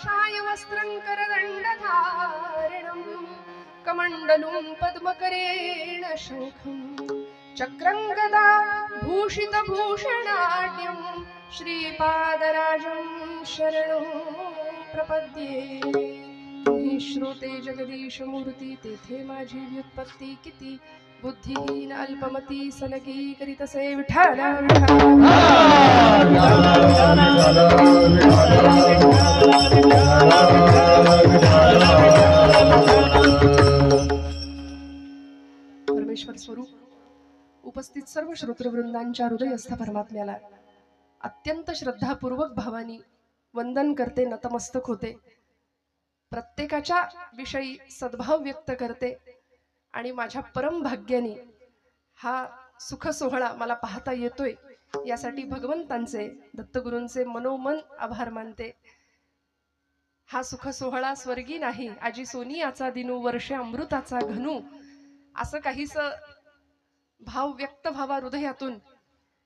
काषाय वस्त्रं करदण्डधारिणं कमण्डलुं पद्मकरेण शङ्खं चक्रं गदा भूषितभूषणाढ्यं श्रीपादराजं शरणं प्रपद्ये। तुम्ही श्रोते जगदीश मूर्ती तेथे माझी व्युत्पत्ती किती बुद्धिहीन अल्पमती सलगी करीतसे विठाल परमेश्वर स्वरूप उपस्थित सर्व श्रोतृवृंदांच्या हृदयस्थ परमात्म्याला अत्यंत श्रद्धापूर्वक भावानी वंदन करते, नतमस्तक होते, प्रत्येकाच्या विषयी सद्भाव व्यक्त करते आणि माझ्या परम भाग्याने हा सुख सोहळा मला पाहता येतोय यासाठी भगवंतांचे दत्तगुरूंचे मनोमन आभार मानते। हा सुख सोहळा स्वर्गी नाही आजी सोनियाचा दिनू वर्षे अमृताचा घनू असं काहीस भाव व्यक्त व्हावा हृदयातून।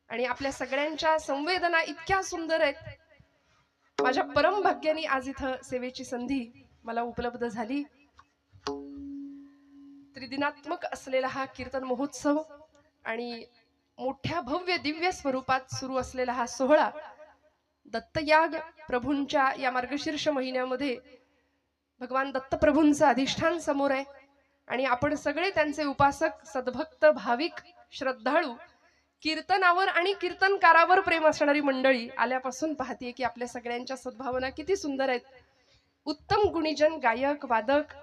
आणि आपल्या सगळ्यांच्या संवेदना इतक्या सुंदर आहेत, माझ्या परम भाग्याने आज इथं सेवेची संधी मला उपलब्ध झाली। त्रिदिनात्मक असलेला हा कीर्तन महोत्सव आणि मोठ्या भव्य दिव्य स्वरूपात सुरू असलेला हा सोहळा दत्तयाग प्रभूंच्या या मार्गशीर्ष महिन्यामध्ये भगवान दत्तप्रभूंचं अधिष्ठान समोर आहे आणि आपण सगळे त्यांचे उपासक सद्भक्त भाविक श्रद्धाळू कीर्तनावर आणि कीर्तनकारावर प्रेम असणारी मंडळी आल्यापासून पाहते की आपल्या सगळ्यांच्या सद्भावना किती सुंदर आहेत। उत्तम गुणीजन गायक वादक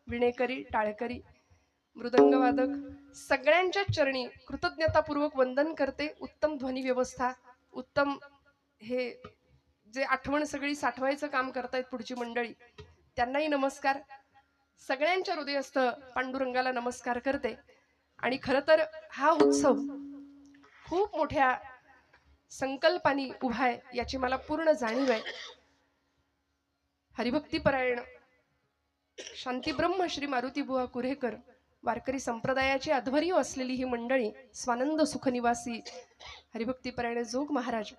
विणेकरी टाळकरी मृदंग वादक सगळ्यांच्या चरणी कृतज्ञतापूर्वक वंदन करते। उत्तम ध्वनी व्यवस्था, उत्तम हे जे आठवण सगळी साठवायचं काम करतायत पुढची मंडळी, त्यांनाही नमस्कार। सगळ्यांच्या हृदयस्थ पांडुरंगाला नमस्कार करते। आणि खरं तर हा उत्सव खूप मोठ्या संकल्पानी उभा आहे याची मला पूर्ण जाणीव आहे। हरिभक्तीपरायण शांतीब्रह्म श्री मारुतीबुवा कुरेकर वारकरी संप्रदायाची अध्वर्यू असलेली ही मंडळी स्वानंद सुखनिवासी हरिभक्तीपरायण जोग महाराज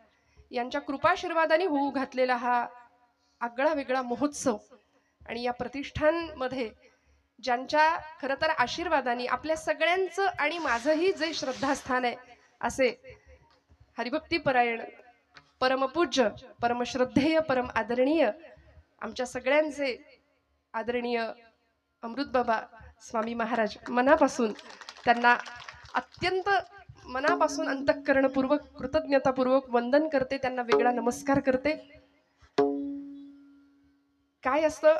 यांच्या कृपाशीर्वादाने होऊ घातलेला हा आगळा वेगळा महोत्सव आणि या प्रतिष्ठानमध्ये ज्यांच्या खरं तर आशीर्वादाने आपल्या सगळ्यांचं आणि माझंही जे श्रद्धास्थान आहे असे हरिभक्तीपरायण परमपूज्य परमश्रद्धेय परम आदरणीय आमच्या सगळ्यांचे आदरणीय अमृतबाबा स्वामी महाराज मनापासून त्यांना अत्यंत मनापासून अंतःकरणपूर्वक कृतज्ञतापूर्वक वंदन करते, त्यांना वेगळा नमस्कार करते। काय असतं,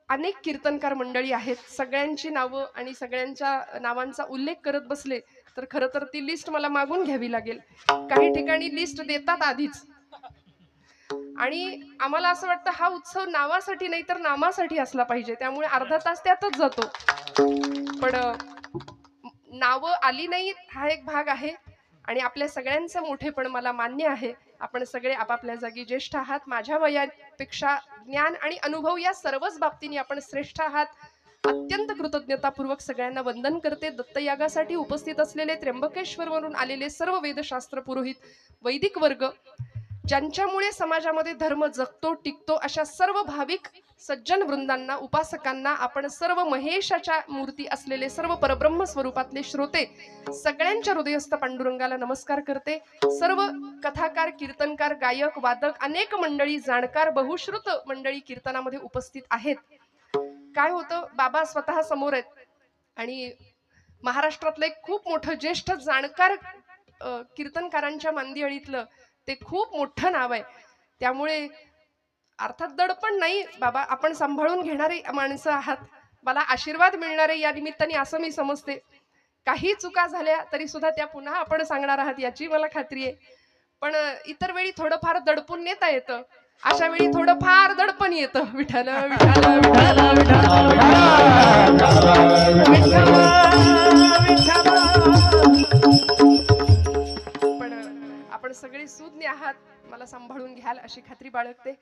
अनेक कीर्तनकार मंडळी आहेत, सगळ्यांची नावं आणि सगळ्यांच्या नावांचा उल्लेख करत बसले तर खरं तर ती लिस्ट मला मागून घ्यावी लागेल। काही ठिकाणी लिस्ट देतात आधीच आणि आम्हाला असं वाटतं हा उत्सव नावासाठी नाही तर नामासाठी असला पाहिजे, त्यामुळे अर्धा तास त्यातच जातो। पण नावं आली नाही हा एक भाग आहे आणि आपल्या सगळ्यांचं मोठेपण मला मान्य आहे। आपण सगळे आपापल्या जागी ज्येष्ठ आहात, माझ्या वयापेक्षा ज्ञान आणि अनुभव या सर्वच बाबतीने आपण श्रेष्ठ आहात। अत्यंत कृतज्ञतापूर्वक सगळ्यांना वंदन करते। दत्तयागासाठी उपस्थित असलेले त्र्यंबकेश्वरवरून आलेले सर्व वेदशास्त्र पुरोहित वैदिक वर्ग ज्यांच्यामुळे समाजामध्ये धर्म जगतो टिकतो अशा सर्व भाविक सज्जन वृंदांना उपासकांना आपण सर्व महेशाच्या मूर्ती असलेले सर्व परब्रह्म स्वरूपातले श्रोते सगळ्यांच्या हृदयस्थ पांडुरंगाला नमस्कार करते। सर्व कथाकार कीर्तनकार गायक वादक अनेक मंडळी जाणकार बहुश्रुत मंडळी कीर्तनामध्ये उपस्थित आहेत। काय होतं, बाबा स्वतः समोर आहेत आणि महाराष्ट्रातलं एक खूप मोठं ज्येष्ठ जाणकार कीर्तनकारांच्या मांदियाळीतलं ते खूप मोठं नाव आहे, त्यामुळे अर्थात दडपण नाही, बाबा आपण सांभाळून घेणारे माणसं आहात, मला आशीर्वाद मिळणारे या निमित्ताने असं मी समजते। काही चुका झाल्या तरी सुद्धा त्या पुन्हा आपण सांगणार आहात याची मला खात्री आहे। पण इतर वेळी थोडंफार दडपून नेता येतं, अशा वेळी थोडंफार दडपण येतं। विठ्ठल विठ्ठल पण आपण सगळे सुज्ञ आहात, मला सांभाळून घ्याल अशी खात्री बाळगते।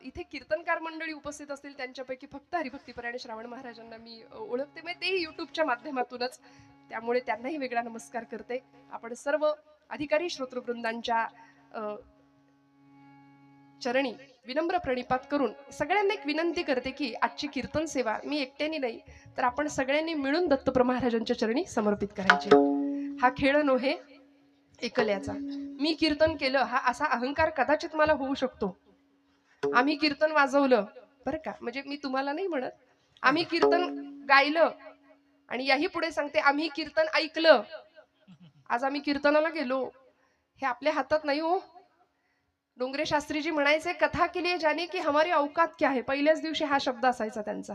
इथे कीर्तनकार मंडळी उपस्थित असतील त्यांच्यापैकी फक्त हरिभक्तीपरायण श्रावण महाराजांना मी ओळखते, मग तेही युट्यूबच्या माध्यमातूनच, त्यामुळे त्यांनाही वेगळा नमस्कार करते। आपण सर्व अधिकारी श्रोतृवृंदांच्या चरणी विनम्र प्रणिपात करून सगळ्यांना एक विनंती करते की आजची कीर्तन सेवा मी एकट्याने नाही तर आपण सगळ्यांनी मिळून दत्तप्रभू महाराजांच्या चरणी समर्पित करायची. हा खेळ नव्हे एकल्याचा. मी कीर्तन केलं हा असा अहंकार कदाचित मला होऊ शकतो. आम्ही कीर्तन वाजवलं बरं का, म्हणजे मी तुम्हाला नाही म्हणत, आम्ही कीर्तन गायलं आणि याही पुढे सांगते आम्ही कीर्तन ऐकलं. आज आम्ही कीर्तनाला गेलो हे आपल्या हातात नाही हो. डोंगरे शास्त्रीजी म्हणायचे कथा के लिए जाने की हमारी औकात क्या है. पहिल्याच दिवशी हा शब्द असायचा त्यांचा.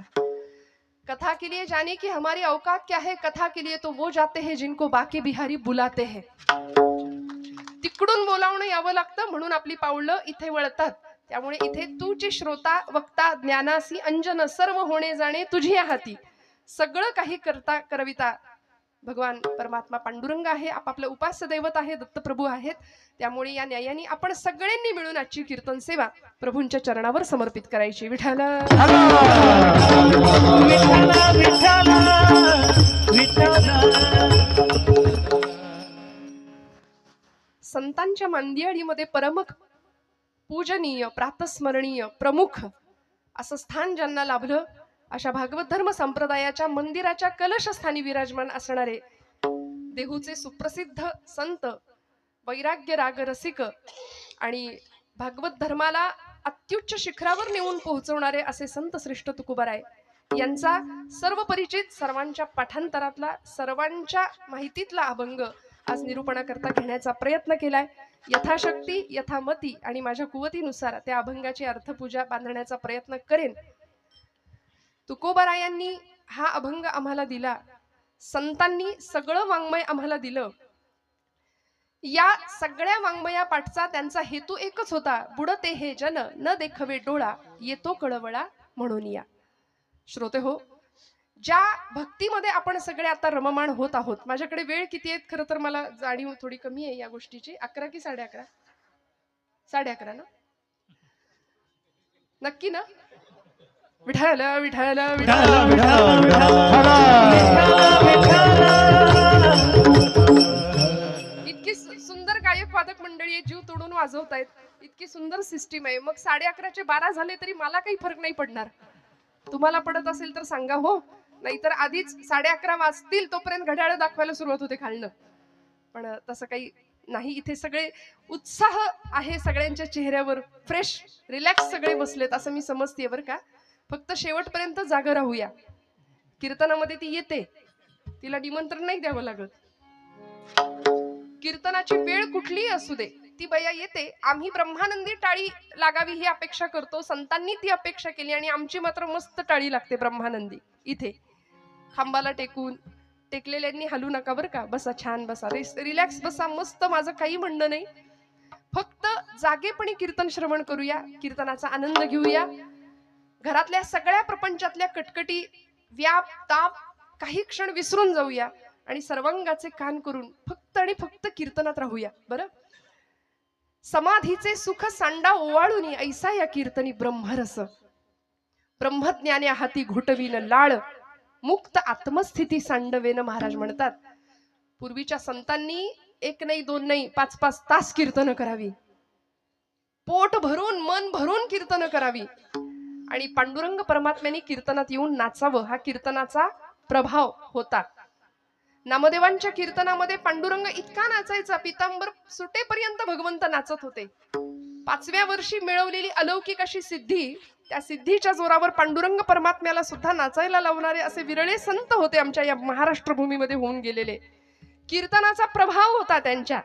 कथा के लिए जाने की हमारी औकात क्या है, कथा के लिए तो वो जाते हैं जिनको बाकी बिहारी बुलाते हैं. तिकडून बोलावणं यावं लागतं म्हणून आपली पावलं इथे वळतात. त्यामुळे इथे तूची श्रोता वक्ता ज्ञानासी अंजन सर्व होणे जाणे तुझी हाती. सगळं काही करता करविता भगवान परमात्मा पांडुरंग आहे. आपापलं उपास्य दैवत आहे, दत्तप्रभू आहेत. त्यामुळे या न्यायाने आपण सगळ्यांनी मिळून आजची कीर्तन सेवा प्रभूंच्या चरणावर समर्पित करायची. विठ्ठल संतांच्या मांदियाळीमध्ये परमक पूजनीय प्रातस्मरणीय प्रमुख असं स्थान ज्यांना लाभलं अशा भागवत धर्म संप्रदायाच्या मंदिराच्या कलशस्थानी विराजमान असणारे देहूचे सुप्रसिद्ध संत वैराग्य राग रसिक आणि भागवत धर्माला अत्युच्च शिखरावर नेऊन पोहोचवणारे असे संत श्रेष्ठ तुकोबाराय यांचा सर्व परिचित सर्वांच्या पाठांतरातला सर्वांच्या माहितीतला अभंग आज निरूपणाकरता घेण्याचा प्रयत्न केलाय. यथाशक्ती यथामती आणि माझ्या कुवतीनुसार त्या अभंगाची अर्थपूजा बांधण्याचा प्रयत्न करेन. तुकोबारायांनी हा अभंग आम्हाला दिला. संतांनी सगळं वाङ्मय आम्हाला दिलं. या सगळ्या वाङ्मया पाठचा त्यांचा हेतू एकच होता. बुडते हे जन न देखवे डोळा येतो कळवळा म्हणून या. श्रोते हो, ज्या भक्तीमध्ये आपण सगळे आता रममाण होत आहोत. माझ्याकडे वेळ किती आहेत खरं तर मला जाणीव थोडी कमी आहे या गोष्टीची. 11 की 11:30? 11:30 ना? नक्की ना? विठ्ठल विठ्ठल इतकी सुंदर गायक वादक मंडळी आहे, जीव तोडून वाजवतायत. इतकी सुंदर सिस्टीम आहे. मग 11:30चे 12 झाले तरी मला काही फरक नाही पडणार. तुम्हाला पडत असेल तर सांगा हो, नाहीतर आधीच 11:30 वाजतील तोपर्यंत घड्याळ दाखवायला सुरुवात होते खालनं. पण तसं काही नाही. इथे सगळे उत्साह आहे सगळ्यांच्या चेहऱ्यावर. फ्रेश रिलॅक्स सगळे बसलेत असं मी समजते बरं का. फक्त शेवटपर्यंत जागा राहूया. कीर्तनामध्ये ती येते, तिला निमंत्रण नाही द्यावं लागत. कीर्तनाची वेळ कुठलीही असू दे ती बया येते. आम्ही ब्रह्मानंदी टाळी लागावी ही अपेक्षा करतो. संतांनी ती अपेक्षा केली आणि आमची मात्र मस्त टाळी लागते ब्रह्मानंदी. इथे खांबाला टेकलेल्यांनी हलू नका बरं का. बसा, छान बसा, रिलॅक्स बसा, मस्त. माझं काही म्हणणं नाही. फक्त जागेपणी कीर्तन श्रवण करूया, कीर्तनाचा आनंद घेऊया. घरातल्या सगळ्या प्रपंचातल्या कटकटी व्याप ताप काही क्षण विसरून जाऊया आणि सर्वांगाचे कान करून फक्त आणि फक्त कीर्तनात राहूया. बरं, समाधीचे सुख सांडा ओवाळून ऐसा या कीर्तनी ब्रह्मरस. ब्रह्मज्ञाने हाती घुटवीन लाळ मुक्त आत्मस्थिती सांडवेन महाराज म्हणतात. पूर्वीच्या संतांनी 1 नाही 2 नाही 5-5 तास कीर्तन करावी. पोट भरून मन भरून कीर्तन करावी आणि पांडुरंग परमात्म्याने कीर्तनात येऊन नाचावं. हा कीर्तनाचा प्रभाव होता. नामदेवांच्या कीर्तनामध्ये पांडुरंग इतका नाचायचा, पितांबर सुटेपर्यंत भगवंत नाचत होते. 5व्या वर्षी मिळवलेली अलौकिक अशी सिद्धी, त्या सिद्धीच्या जोरावर पांडुरंग परमात्म्याला सुद्धा नाचायला लावणारे असे विरळे संत होते आमच्या या महाराष्ट्र भूमीमध्ये होऊन गेलेले. कीर्तनाचा प्रभाव होता त्यांच्या.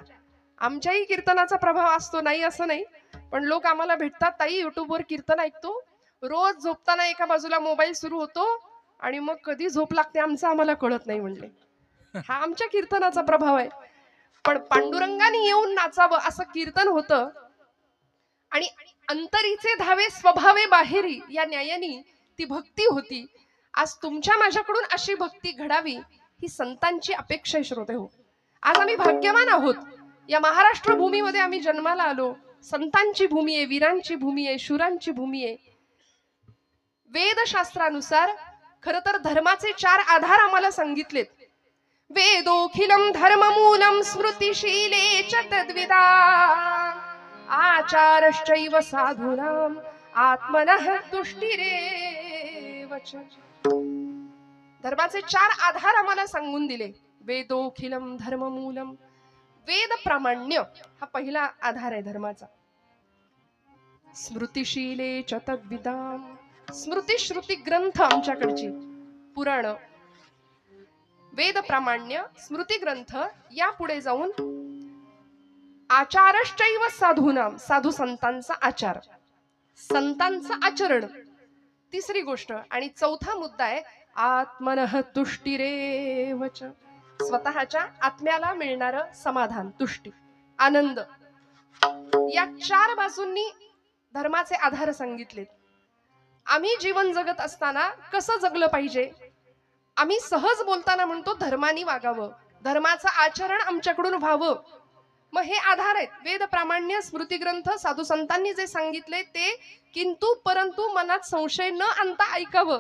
आमच्याही कीर्तनाचा प्रभाव असतो, नाही असं नाही. पण लोक आम्हाला भेटतात, ताई युट्यूबवर कीर्तन ऐकतो, रोज झोपताना एका बाजूला मोबाईल सुरू होतो आणि मग कधी झोप लागते आमचं आम्हाला कळत नाही म्हणले. हा आमच्या कीर्तनाचा प्रभाव आहे. पण पांडुरंगाने येऊन नाचावं असं कीर्तन होतं. आणि अंतरीचे धावे स्वभावे बाहेरी या न्यायानी ती भक्ती होती. आज तुमच्या माझ्याकडून अशी भक्ती घडावी ही संतांची अपेक्षा आहे. श्रोते हो, आज आम्ही भाग्यवान आहोत. या महाराष्ट्र भूमीमध्ये आम्ही जन्माला आलो. संतांची भूमी आहे, वीरांची भूमी आहे, शूरांची भूमी आहे. वेदशास्त्रानुसार खर तर धर्माचे 4 आधार आम्हाला सांगितलेत. वेदोखिलम धर्ममूलम स्मृतिशीले च तद्विदा. आचारश्चैव साधूनाम आत्मनः तुष्टिरेव च. धर्माचे 4 आधार आम्हाला सांगून दिले. वेदोखिलम धर्ममूलम. वेद प्रामाण्य हा पहिला आधार आहे धर्माचा. स्मृतिशीले च तद्विदाम. स्मृती श्रुती ग्रंथ आमच्याकडची पुराण, वेद प्रामाण्य, स्मृती ग्रंथ, या पुढे जाऊन आचारश्चैव साधूनाम. साधू संतांचा आचार, संतांचं आचरण, तिसरी गोष्ट. आणि चौथा मुद्दा आहे आत्मनः तुष्टिरेव च. स्वतःच्या आत्म्याला मिळणारं समाधान, तुष्टी, आनंद. या 4 बाजूंनी धर्माचे आधार सांगितलेत. आम्ही जीवन जगत असताना कसं जगलं पाहिजे. आम्ही सहज बोलताना म्हणतो धर्मानी वागावं, धर्माचं आचरण आमच्याकडून व्हावं. मग हे आधार आहेत. वेद प्रामाण्य, स्मृती ग्रंथ, साधू संतांनी जे सांगितले ते किंतु परंतु मनात संशय न आणता ऐकावं,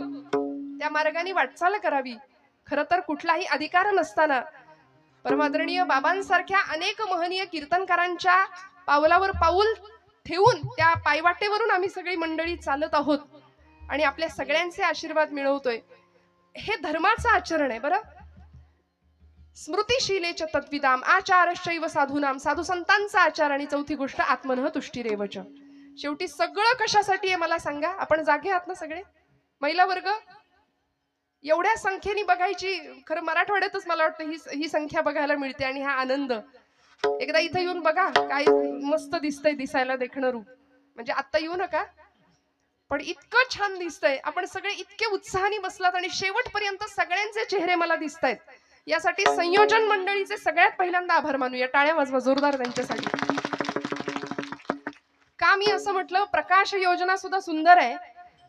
त्या मार्गाने वाटचाल करावी. खरं तर कुठलाही अधिकार नसताना परमादरणीय बाबांसारख्या अनेक महनीय कीर्तनकारांच्या पावलावर पाऊल ठेवून त्या पायवाटेवरून आम्ही सगळी मंडळी चालत आहोत आणि आपल्या सगळ्यांचे आशीर्वाद मिळवतोय. हे धर्माचं आचरण आहे बरं. स्मृतिशीलेच तद्विदाम आचारश्चैव साधूनाम. साधू संतांचा आचार. आणि चौथी गोष्ट आत्मनः तुष्टिरेव च. शेवटी सगळं कशासाठी आहे मला सांगा. आपण जागे आहात ना सगळे. महिला वर्ग एवढ्या संख्येने बघायची, खरं मराठवाड्यातच मला वाटतं ही संख्या बघायला मिळते. आणि हा आनंद एकदा इथं येऊन बघा, काय मस्त दिसतंय, दिसायला देखणं रूप. म्हणजे आत्ता येऊ नका, पण इतकं छान दिसतंय. आपण सगळे इतके उत्साहाने बसलात आणि शेवटपर्यंत सगळ्यांचे चेहरे मला दिसतायत. यासाठी संयोजन मंडळीचे सगळ्यात पहिल्यांदा आभार मानूया. टाळ्या वाजवा जोरदार त्यांच्यासाठी. का मी असं म्हटलं, प्रकाश योजना सुद्धा सुंदर आहे.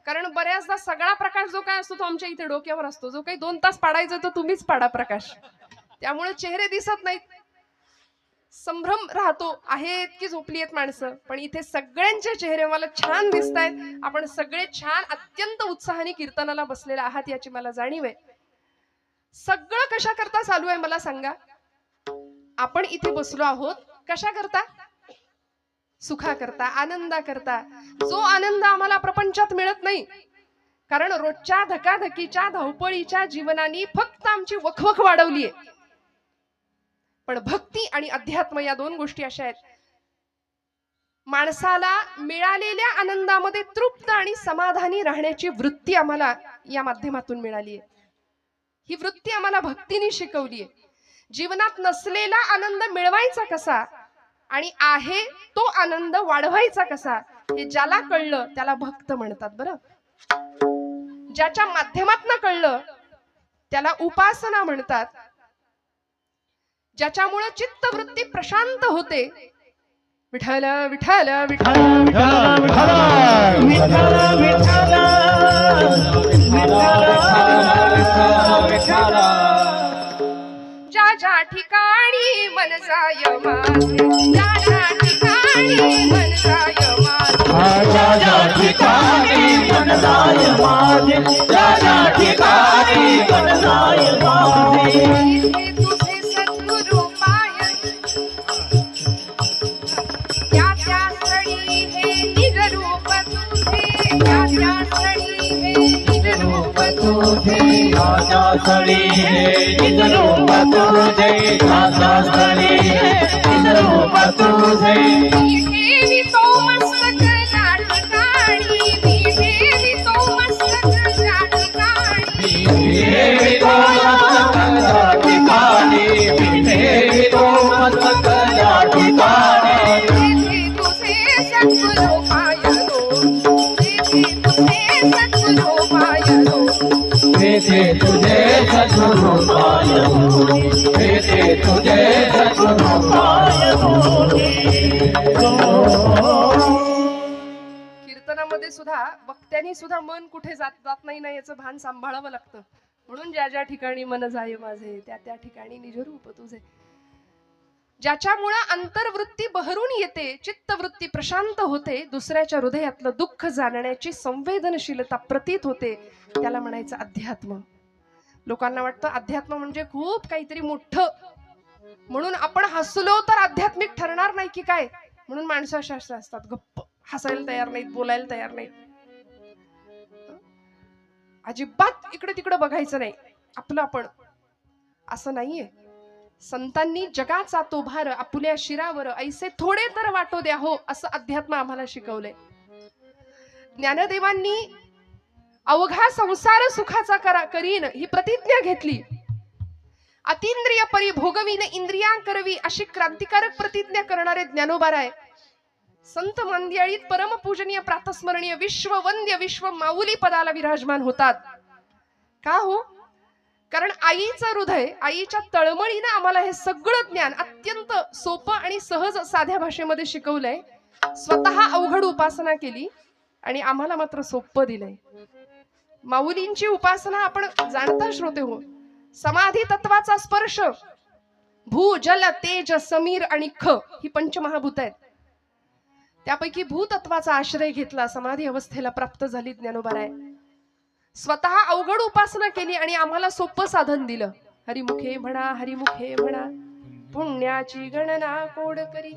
कारण बऱ्याचदा सगळा प्रकाश जो काय असतो तो आमच्या इथे डोक्यावर असतो. जो काही 2 तास पाडायचा तो तुम्हीच पाडा प्रकाश. त्यामुळे चेहरे दिसत नाहीत, संभ्रम राहतो. आहेत की झोपली आहेत माणसं. पण इथे सगळ्यांचे चेहरे मला छान दिसत आहेत. आपण सगळे छान अत्यंत उत्साहाने कीर्तनाला बसलेले आहात याची मला जाणीव आहे. सगळं कशा करता चालू आहे मला सांगा. आपण इथे बसलो आहोत कशा करता. सुखा करता, आनंदा करता. जो आनंद आम्हाला प्रपंचात मिळत नाही. कारण रोजच्या धकाधकीच्या धावपळीच्या जीवनाने फक्त आमची वखवख वाढवली आहे. पण भक्ती आणि अध्यात्म या 2 गोष्टी अशा आहेत, माणसाला मिळालेल्या आनंदामध्ये तृप्त आणि समाधानी राहण्याची वृत्ती आम्हाला या माध्यमातून मिळाली आहे. ही वृत्ती आम्हाला भक्तीने शिकवली आहे. जीवनात नसलेला आनंद मिळवायचा कसा आणि आहे तो आनंद वाढवायचा कसा, हे ज्याला कळलं त्याला भक्त म्हणतात बरं. ज्याच्या माध्यमातून कळलं त्याला उपासना म्हणतात. ज्याच्यामुळे चित्तवृत्ती प्रशांत होते. विठ्ठल विठ्ठल विठ्ठल विठ्ठल विठ्ठल. ज्या ज्या ठिकाणी मन जाय माझे, ज्या ज्या ठिकाणी मन जाय माझे, ज्या ज्या ठिकाणी मन जाय माझे, ज्या ज्या ठिकाणी मन जाय माझे. इथे तुझे सद्गुरु पाय, त्या त्या स्थळी हे निज रूप तुझे, त्या त्या स्थळी हे निज रूप तुझे. राजा स्थळी हे निज रूप तुझे, राजा स्थळी हे निज रूप तुझे. मी ठेवितो मस्तक त्या ठिकाणी, मी ठेवितो मस्तक त्या ठिकाणी. ठेवितो मस्तक त्या ठिकाणी, ठेवितो मस्तक त्या ठिकाणी. तेथे तुझे सद्गुरु पायलो, तेथे तुझे सद्गुरु पायलो. तेथे तुझे सद्गुरु पायलो, तेथे तुझे सद्गुरु पायलो. कीर्तनामध्ये सुद्धा वक्त्यांनी सुद्धा मन कुठे जात नाही ना याचं भान सांभाळावं लागतं. म्हणून ज्या ज्या ठिकाणी मन जाय माझे, त्या त्या ठिकाणी निज रूप तुझे. ज्याच्यामुळं अंतर्वृत्ती बहरून येते, चित्तवृत्ती प्रशांत होते, दुसऱ्याच्या हृदयातलं दुःख जाणण्याची संवेदनशीलता प्रतीत होते, त्याला म्हणायचं अध्यात्म. लोकांना वाटतं अध्यात्म म्हणजे खूप काहीतरी मोठं, म्हणून आपण हसलो तर आध्यात्मिक ठरणार नाही की काय. म्हणून माणसं अशा असतात, गप्प, हसायला तयार नाहीत, बोलायला तयार नाहीत, अजिबात इकडे तिकडे बघायचं नाही, आपलं आपण. असं नाहीये. संतांनी जगाचा तो भार आपुल्या शिरावर ऐसे थोडे तर वाटो द्या हो, असं अध्यात्म आम्हाला शिकवलंय. ज्ञानदेवांनी अवघा संसार सुखाचा करीन ही प्रतिज्ञा घेतली. अतींद्रिय परी भोगवीन इंद्रिया करवी अशी क्रांतिकारक प्रतिज्ञा करणारे ज्ञानोबाराय संत मंदिळीत परमपूजनीय प्रातस्मरणीय विश्ववंद्य विश्व माऊली पदाला विराजमान होतात. का हो? कारण आईचं हृदय, आईच्या तळमळीनं आम्हाला हे सगळं ज्ञान अत्यंत सोपं आणि सहज साध्या भाषेमध्ये शिकवलंय. स्वतः अवघड उपासना केली आणि आम्हाला मात्र सोपं दिलंय. माऊलींची उपासना आपण जाणता श्रोते हो. समाधी तत्वाचा स्पर्श, भू जल तेज समीर आणि ख ही पंचमहाभूत आहेत. त्यापैकी भूतत्वाचा आश्रय घेतला, समाधी अवस्थेला प्राप्त झाली ज्ञानोबाराय. स्वतः अवघड उपासना केली आणि आम्हाला सोपं साधन दिलं. हरिमुखे म्हणा, हरिमुखे म्हणा, पुण्याची गणना कोड करी.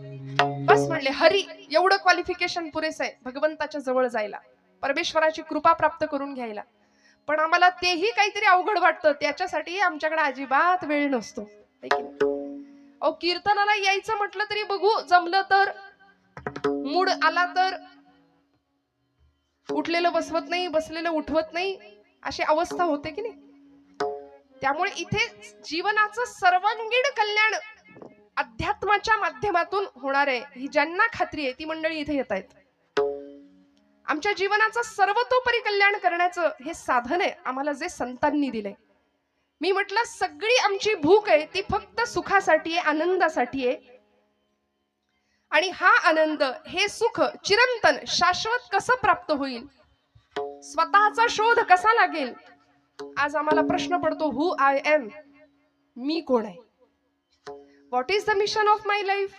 बस म्हणले हरी, एवढं क्वालिफिकेशन पुरेसं आहे भगवंताच्या जवळ जायला, परमेश्वराची कृपा प्राप्त करून घ्यायला. पण आम्हाला तेही काहीतरी अवघड वाटतं, त्याच्यासाठी आमच्याकडे अजिबात वेळ नसतो. अहो, कीर्तनाला यायचं म्हटलं तरी बघू, जमलं तर, मूड आला तर, उठलेलं बसवत नाही, बसलेलं उठवत नाही, अशी अवस्था होते की नाही. त्यामुळे इथे जीवनाचं सर्वांगीण कल्याण अध्यात्माच्या माध्यमातून होणार आहे ही ज्यांना खात्री आहे ती मंडळी इथे येत आहेत. आमच्या जीवनाचं सर्वतोपरी कल्याण करण्याचं हे साधन आहे आम्हाला जे संतांनी दिलंय. मी म्हटलं सगळी आमची भूक आहे ती फक्त सुखासाठी आहे, आनंदासाठी आहे. आणि हा आनंद, हे सुख चिरंतन शाश्वत कसं प्राप्त होईल, स्वतःचा शोध कसा लागेल. आज आम्हाला प्रश्न पडतो, हु आय एम, मी कोण आहे, what is the mission of my life.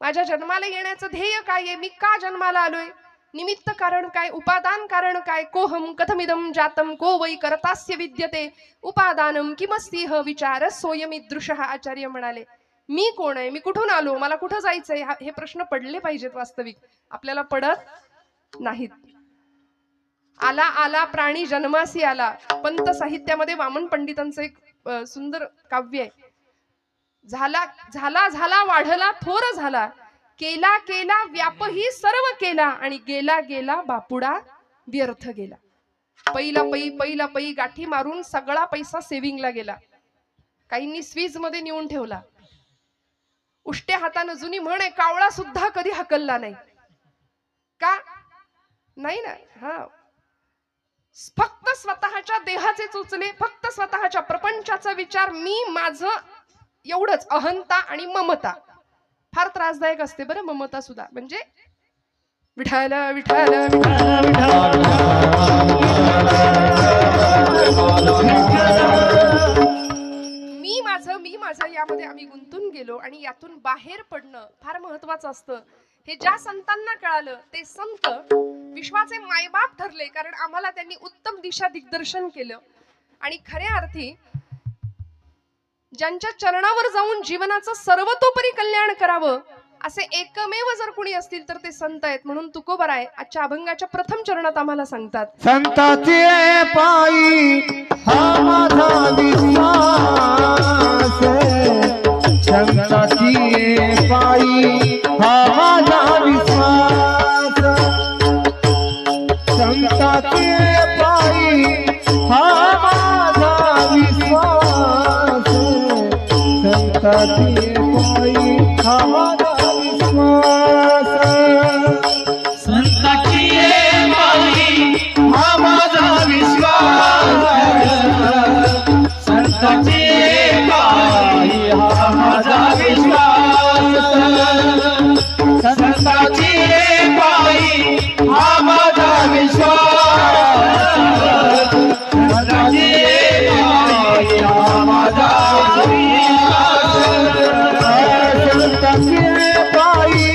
माझ्या जन्माला येण्याचं ध्येय काय आहे, मी का जन्माला आलोय, निमित्त कारण काय, उपादान कारण काय, कोहम कथमिदम जातम को वै करतास्य विद्यते उपादानम किमस्तिह विचार सोयमीदृशः. आचार्य म्हणाले, मी कोण आहे, मी कुठून आलो, मला कुठं जायचंय, हे प्रश्न पडले पाहिजेत. वास्तविक आपल्याला पडत नाहीत. आला आला प्राणी जन्मासी आला, पंत साहित्यामध्ये वामन पंडितांचं एक सुंदर काव्य आहे. झाला झाला झाला वाढला थोर झाला, केला केला व्यापही सर्व केला, आणि गेला गेला बापुडा व्यर्थ गेला. पहिला पै गाठी मारून सगळा पैसा सेव्हिंगला गेला, काहींनी स्वीज मध्ये नेऊन ठेवला. उष्ट्या हातानं, जुनी म्हण आहे, कावळा सुद्धा कधी हकलला नाही. का नाही ना. हा, फक्त स्वतःच्या देहाचे चोचले, फक्त स्वतःच्या प्रपंचाचा विचार, मी माझं, एवढंच. अहंता आणि ममता फार त्रासदायक असते बरं, ममता सुद्धा. म्हणजे विठाल विठाल मी माझं यामध्ये आम्ही गुंतून गेलो आणि यातून बाहेर पडणं फार महत्वाचं असतं. हे ज्या संतांना कळालं ते संत विश्वाचे मायबाप ठरले, कारण आम्हाला त्यांनी उत्तम दिशा दिग्दर्शन केलं. आणि खऱ्या अर्थी ज्यांच्या चरणावर जाऊन जीवनाचं सर्वतोपरी कल्याण करावं असे एकमेव जर कोणी असतील तर ते संत आहेत. म्हणून तुकोबराय आजच्या अभंगाच्या प्रथम चरणात आम्हाला सांगतात, संताचे पायी हा माझा विश्वास, संताचे पायी हा माझा विश्वास, संताचे पायी हा माझा विश्वास, संताचे पायी हा माझा विश्वास, संताची पायी हा माझा विश्वास, संताची पायी हा माझा विश्वास, संताची पायी हा माझा विश्वास, संताची पायी हा माझा विश्वास, संताची पायी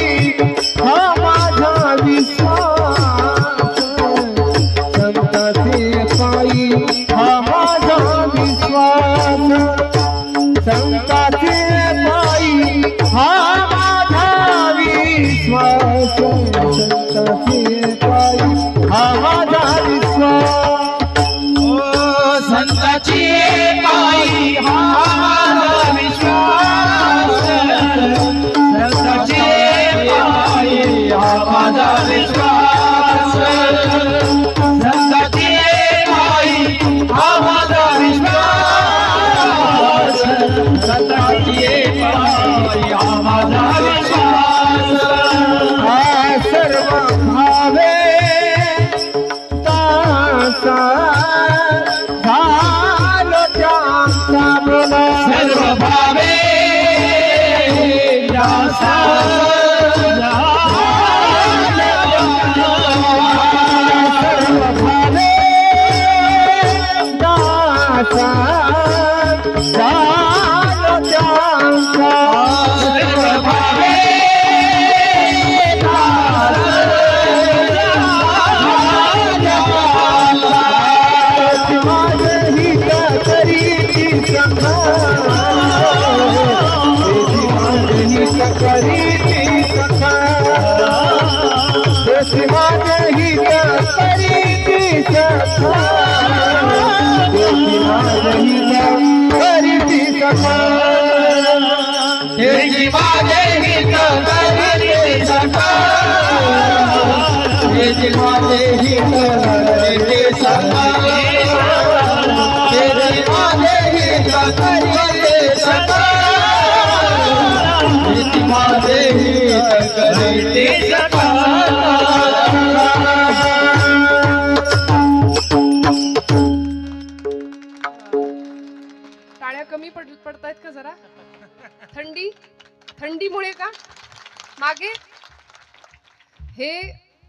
हेची माझे हित करीते सकाळ हेची माझे हित करीते सकाळ हेची माझे हित करीते सकाळ हेची माझे हित करीते सकाळ टाळ्या कमी पडतायत का जरा? थंडीमुळे का मागे? हे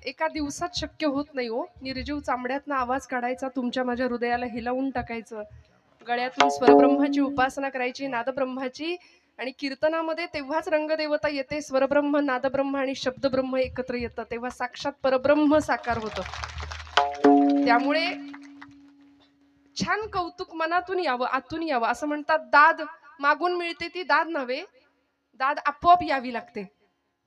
एका दिवसात शक्य होत नाही हो. निर्जीव चांबड्यातनं आवाज काढायचा, तुमच्या माझ्या हृदयाला हिलावून टाकायचं, गळ्यातून स्वरब्रह्माची उपासना करायची, नादब्रह्माची. आणि कीर्तनामध्ये तेव्हाच रंगदेवता येते. स्वरब्रह्म, नादब्रह्म आणि शब्दब्रह्म एकत्र येतं, तेव्हा साक्षात परब्रह्म साकार होतं. त्यामुळे छान कौतुक मनातून यावं, आतून यावं. असं म्हणतात, दाद मागून मिळते ती दाद नव्हे, दाद आपोआप यावी लागते.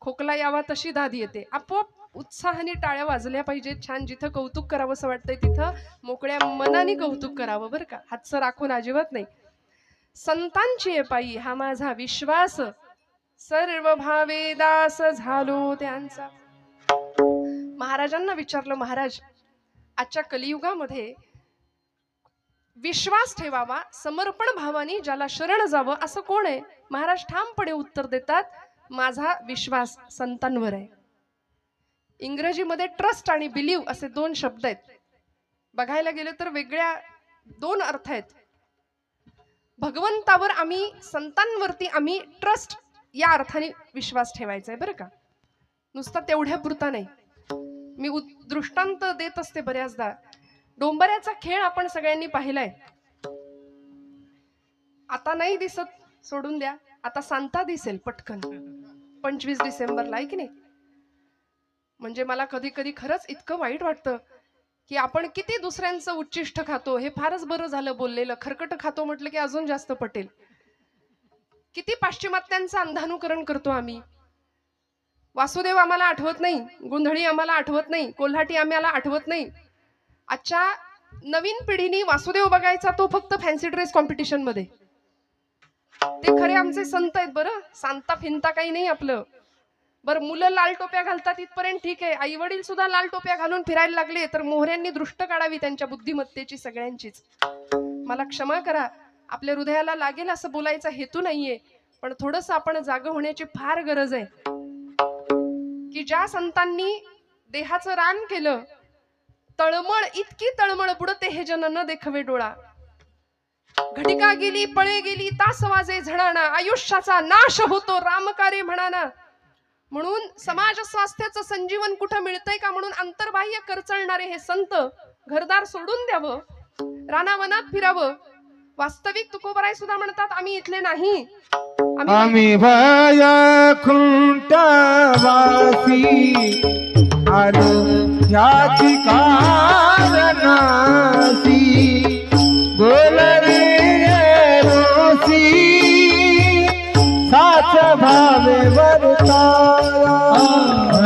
खोकला यावा तशी दाद येते आपोआप. उत्साहाने टाळ्या वाजल्या पाहिजेत. छान जिथं कौतुक करावं असं वाटतंय तिथं मोकळ्या मनाने कौतुक करावं बरं का, हातचं राखून अजिबात नाही. संतांची आहे पायी हा माझा विश्वास, सर्व भावे दास झालो त्यांचा. महाराजांना विचारलं, महाराज आजच्या कलियुगामध्ये विश्वास ठेवावा, समर्पण भावाने ज्याला शरण जावं असं कोण आहे? महाराज ठामपणे उत्तर देतात, माझा विश्वास संतांवर आहे. इंग्रजीमध्ये ट्रस्ट आणि बिलीव असे दोन शब्द आहेत. बघायला गेलं तर वेगळ्या दोन अर्थ आहेत. भगवंतावर आम्ही, संतांवरती आम्ही ट्रस्ट या अर्थाने विश्वास ठेवायचा आहे बरं का, नुसता तेवढ्या पुरता नाही. मी दृष्टांत देत असते बऱ्याचदा. डोंबऱ्याचा खेळ आपण सगळ्यांनी पाहिलाय. आता नाही दिसत, सोडून द्या. आता सांता दिसेल पटकन 25 डिसेंबरला, आहे की नाही? म्हणजे मला कधी कधी खरंच इतकं वाईट वाटतं की आपण किती दुसऱ्यांचं उच्चिष्ट खातो. हे फारच बरं झालं बोललेलं. खरकट खातो म्हटलं की अजून जास्त पटेल. किती पाश्चिमात्यांचं अंधानुकरण करतो आम्ही. वासुदेव आम्हाला आठवत नाही, गोंधळी आम्हाला आठवत नाही, कोल्हाटी आम्हाला आठवत नाही. आजच्या नवीन पिढीने वासुदेव बघायचा तो फक्त फॅन्सी ड्रेस कॉम्पिटिशन मध्ये. ते खरे आमचे संत आहेत बरं, सांता फिंता काही नाही आपलं. बरं, मुलं लाल टोप्या घालतात इथपर्यंत ठीक आहे, आई वडील सुद्धा लाल टोप्या घालून फिरायला लागले तर मोहऱ्यांनी दृष्ट काढावी त्यांच्या बुद्धिमत्तेची सगळ्यांचीच. मला क्षमा करा, आपल्या हृदयाला लागेल असं बोलायचा हेतू नाहीये, पण थोडंसं आपण जागं होण्याची फार गरज आहे. की ज्या संतांनी देहाचं रान केलं, तळमळ इतकी तळमळ बुडते हे जन न देखवे डोळा. घटिका गेली पळे गेली तास वाजे झणाना, आयुष्याचा नाश होतो रामकार्य म्हणाना. म्हणून समाज स्वास्थ्याचं संजीवन कुठं मिळतंय का म्हणून अंतर्बाह्य करचळणारे हे संत घरदार सोडून द्यावं, रानावनात फिरावं. वास्तविक तुकोबराय सुद्धा म्हणतात, आम्ही इथले नाही, आम्ही वैकुंठ वासी आलो ह्याची कारणासी. बोल रे रोसी साच भावे वर्ताया.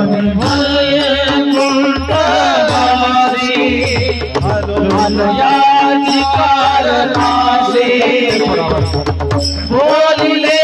आम्ही वैकुंठ वासी आलो ह्याची कारणासी. बोलिले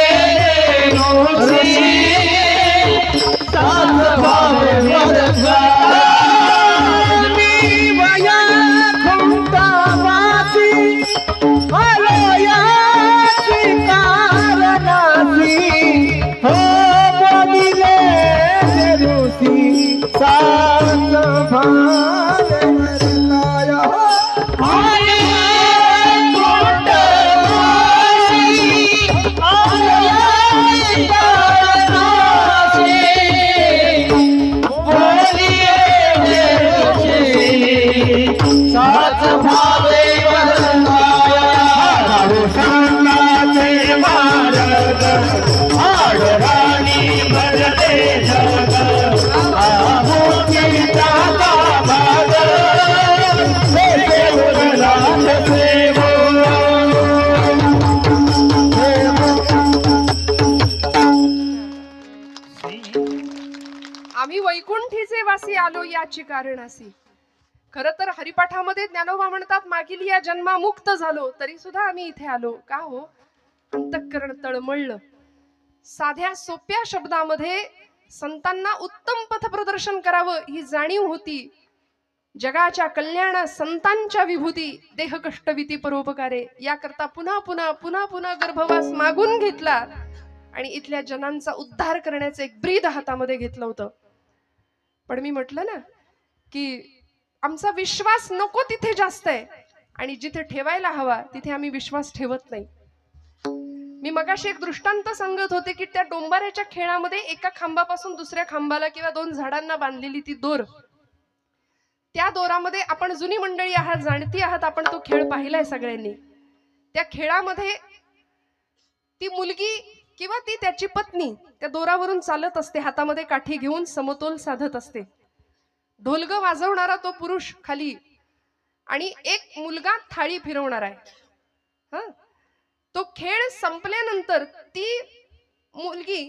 आम्ही वैकुंठीचे वासी आलो याची कारणासी. खर तर हरिपाठामध्ये ज्ञानोबा म्हणतात, मागील या जन्मा मुक्त झालो तरी सुद्धा आम्ही इथे आलो. का हो? अंतःकरण तळमळलं. साध्या सोप्या शब्दामध्ये संतांना उत्तम पथप्रदर्शन करावं ही जाणीव होती. जगाच्या कल्याणा संतांच्या विभूती देह कष्टविती परोपकारे याकरता पुन्हा पुन्हा पुन्हा पुन्हा गर्भवास मागून घेतला आणि इथल्या जनांचा उद्धार करण्याचं एक ब्रीद हातामध्ये घेतलं होतं. पण मी म्हटलं ना की आमचा विश्वास नको तिथे जास्त आहे आणि जिथे ठेवायला हवा तिथे आम्ही विश्वास ठेवत नाही. मी मगाशी एक दृष्टांत सांगत होते की त्या डोंबाऱ्याच्या खेळामध्ये एका खांबापासून दुसऱ्या खांबाला किंवा दोन झाडांना बांधलेली ती दोर, त्या दोरामध्ये आपण जुनी मंडळी आहात, जाणती आहात, आपण तो खेळ पाहिलाय सगळ्यांनी. त्या खेळामध्ये ती मुलगी किंवा ती त्याची पत्नी त्या दोरावरून चालत असते, हातामध्ये काठी घेऊन समतोल साधत असते. ढोलग वाजवणारा तो पुरुष खाली आणि एक मुलगा थाळी फिरवणार आहे. हा, तो खेळ संपल्यानंतर ती मुलगी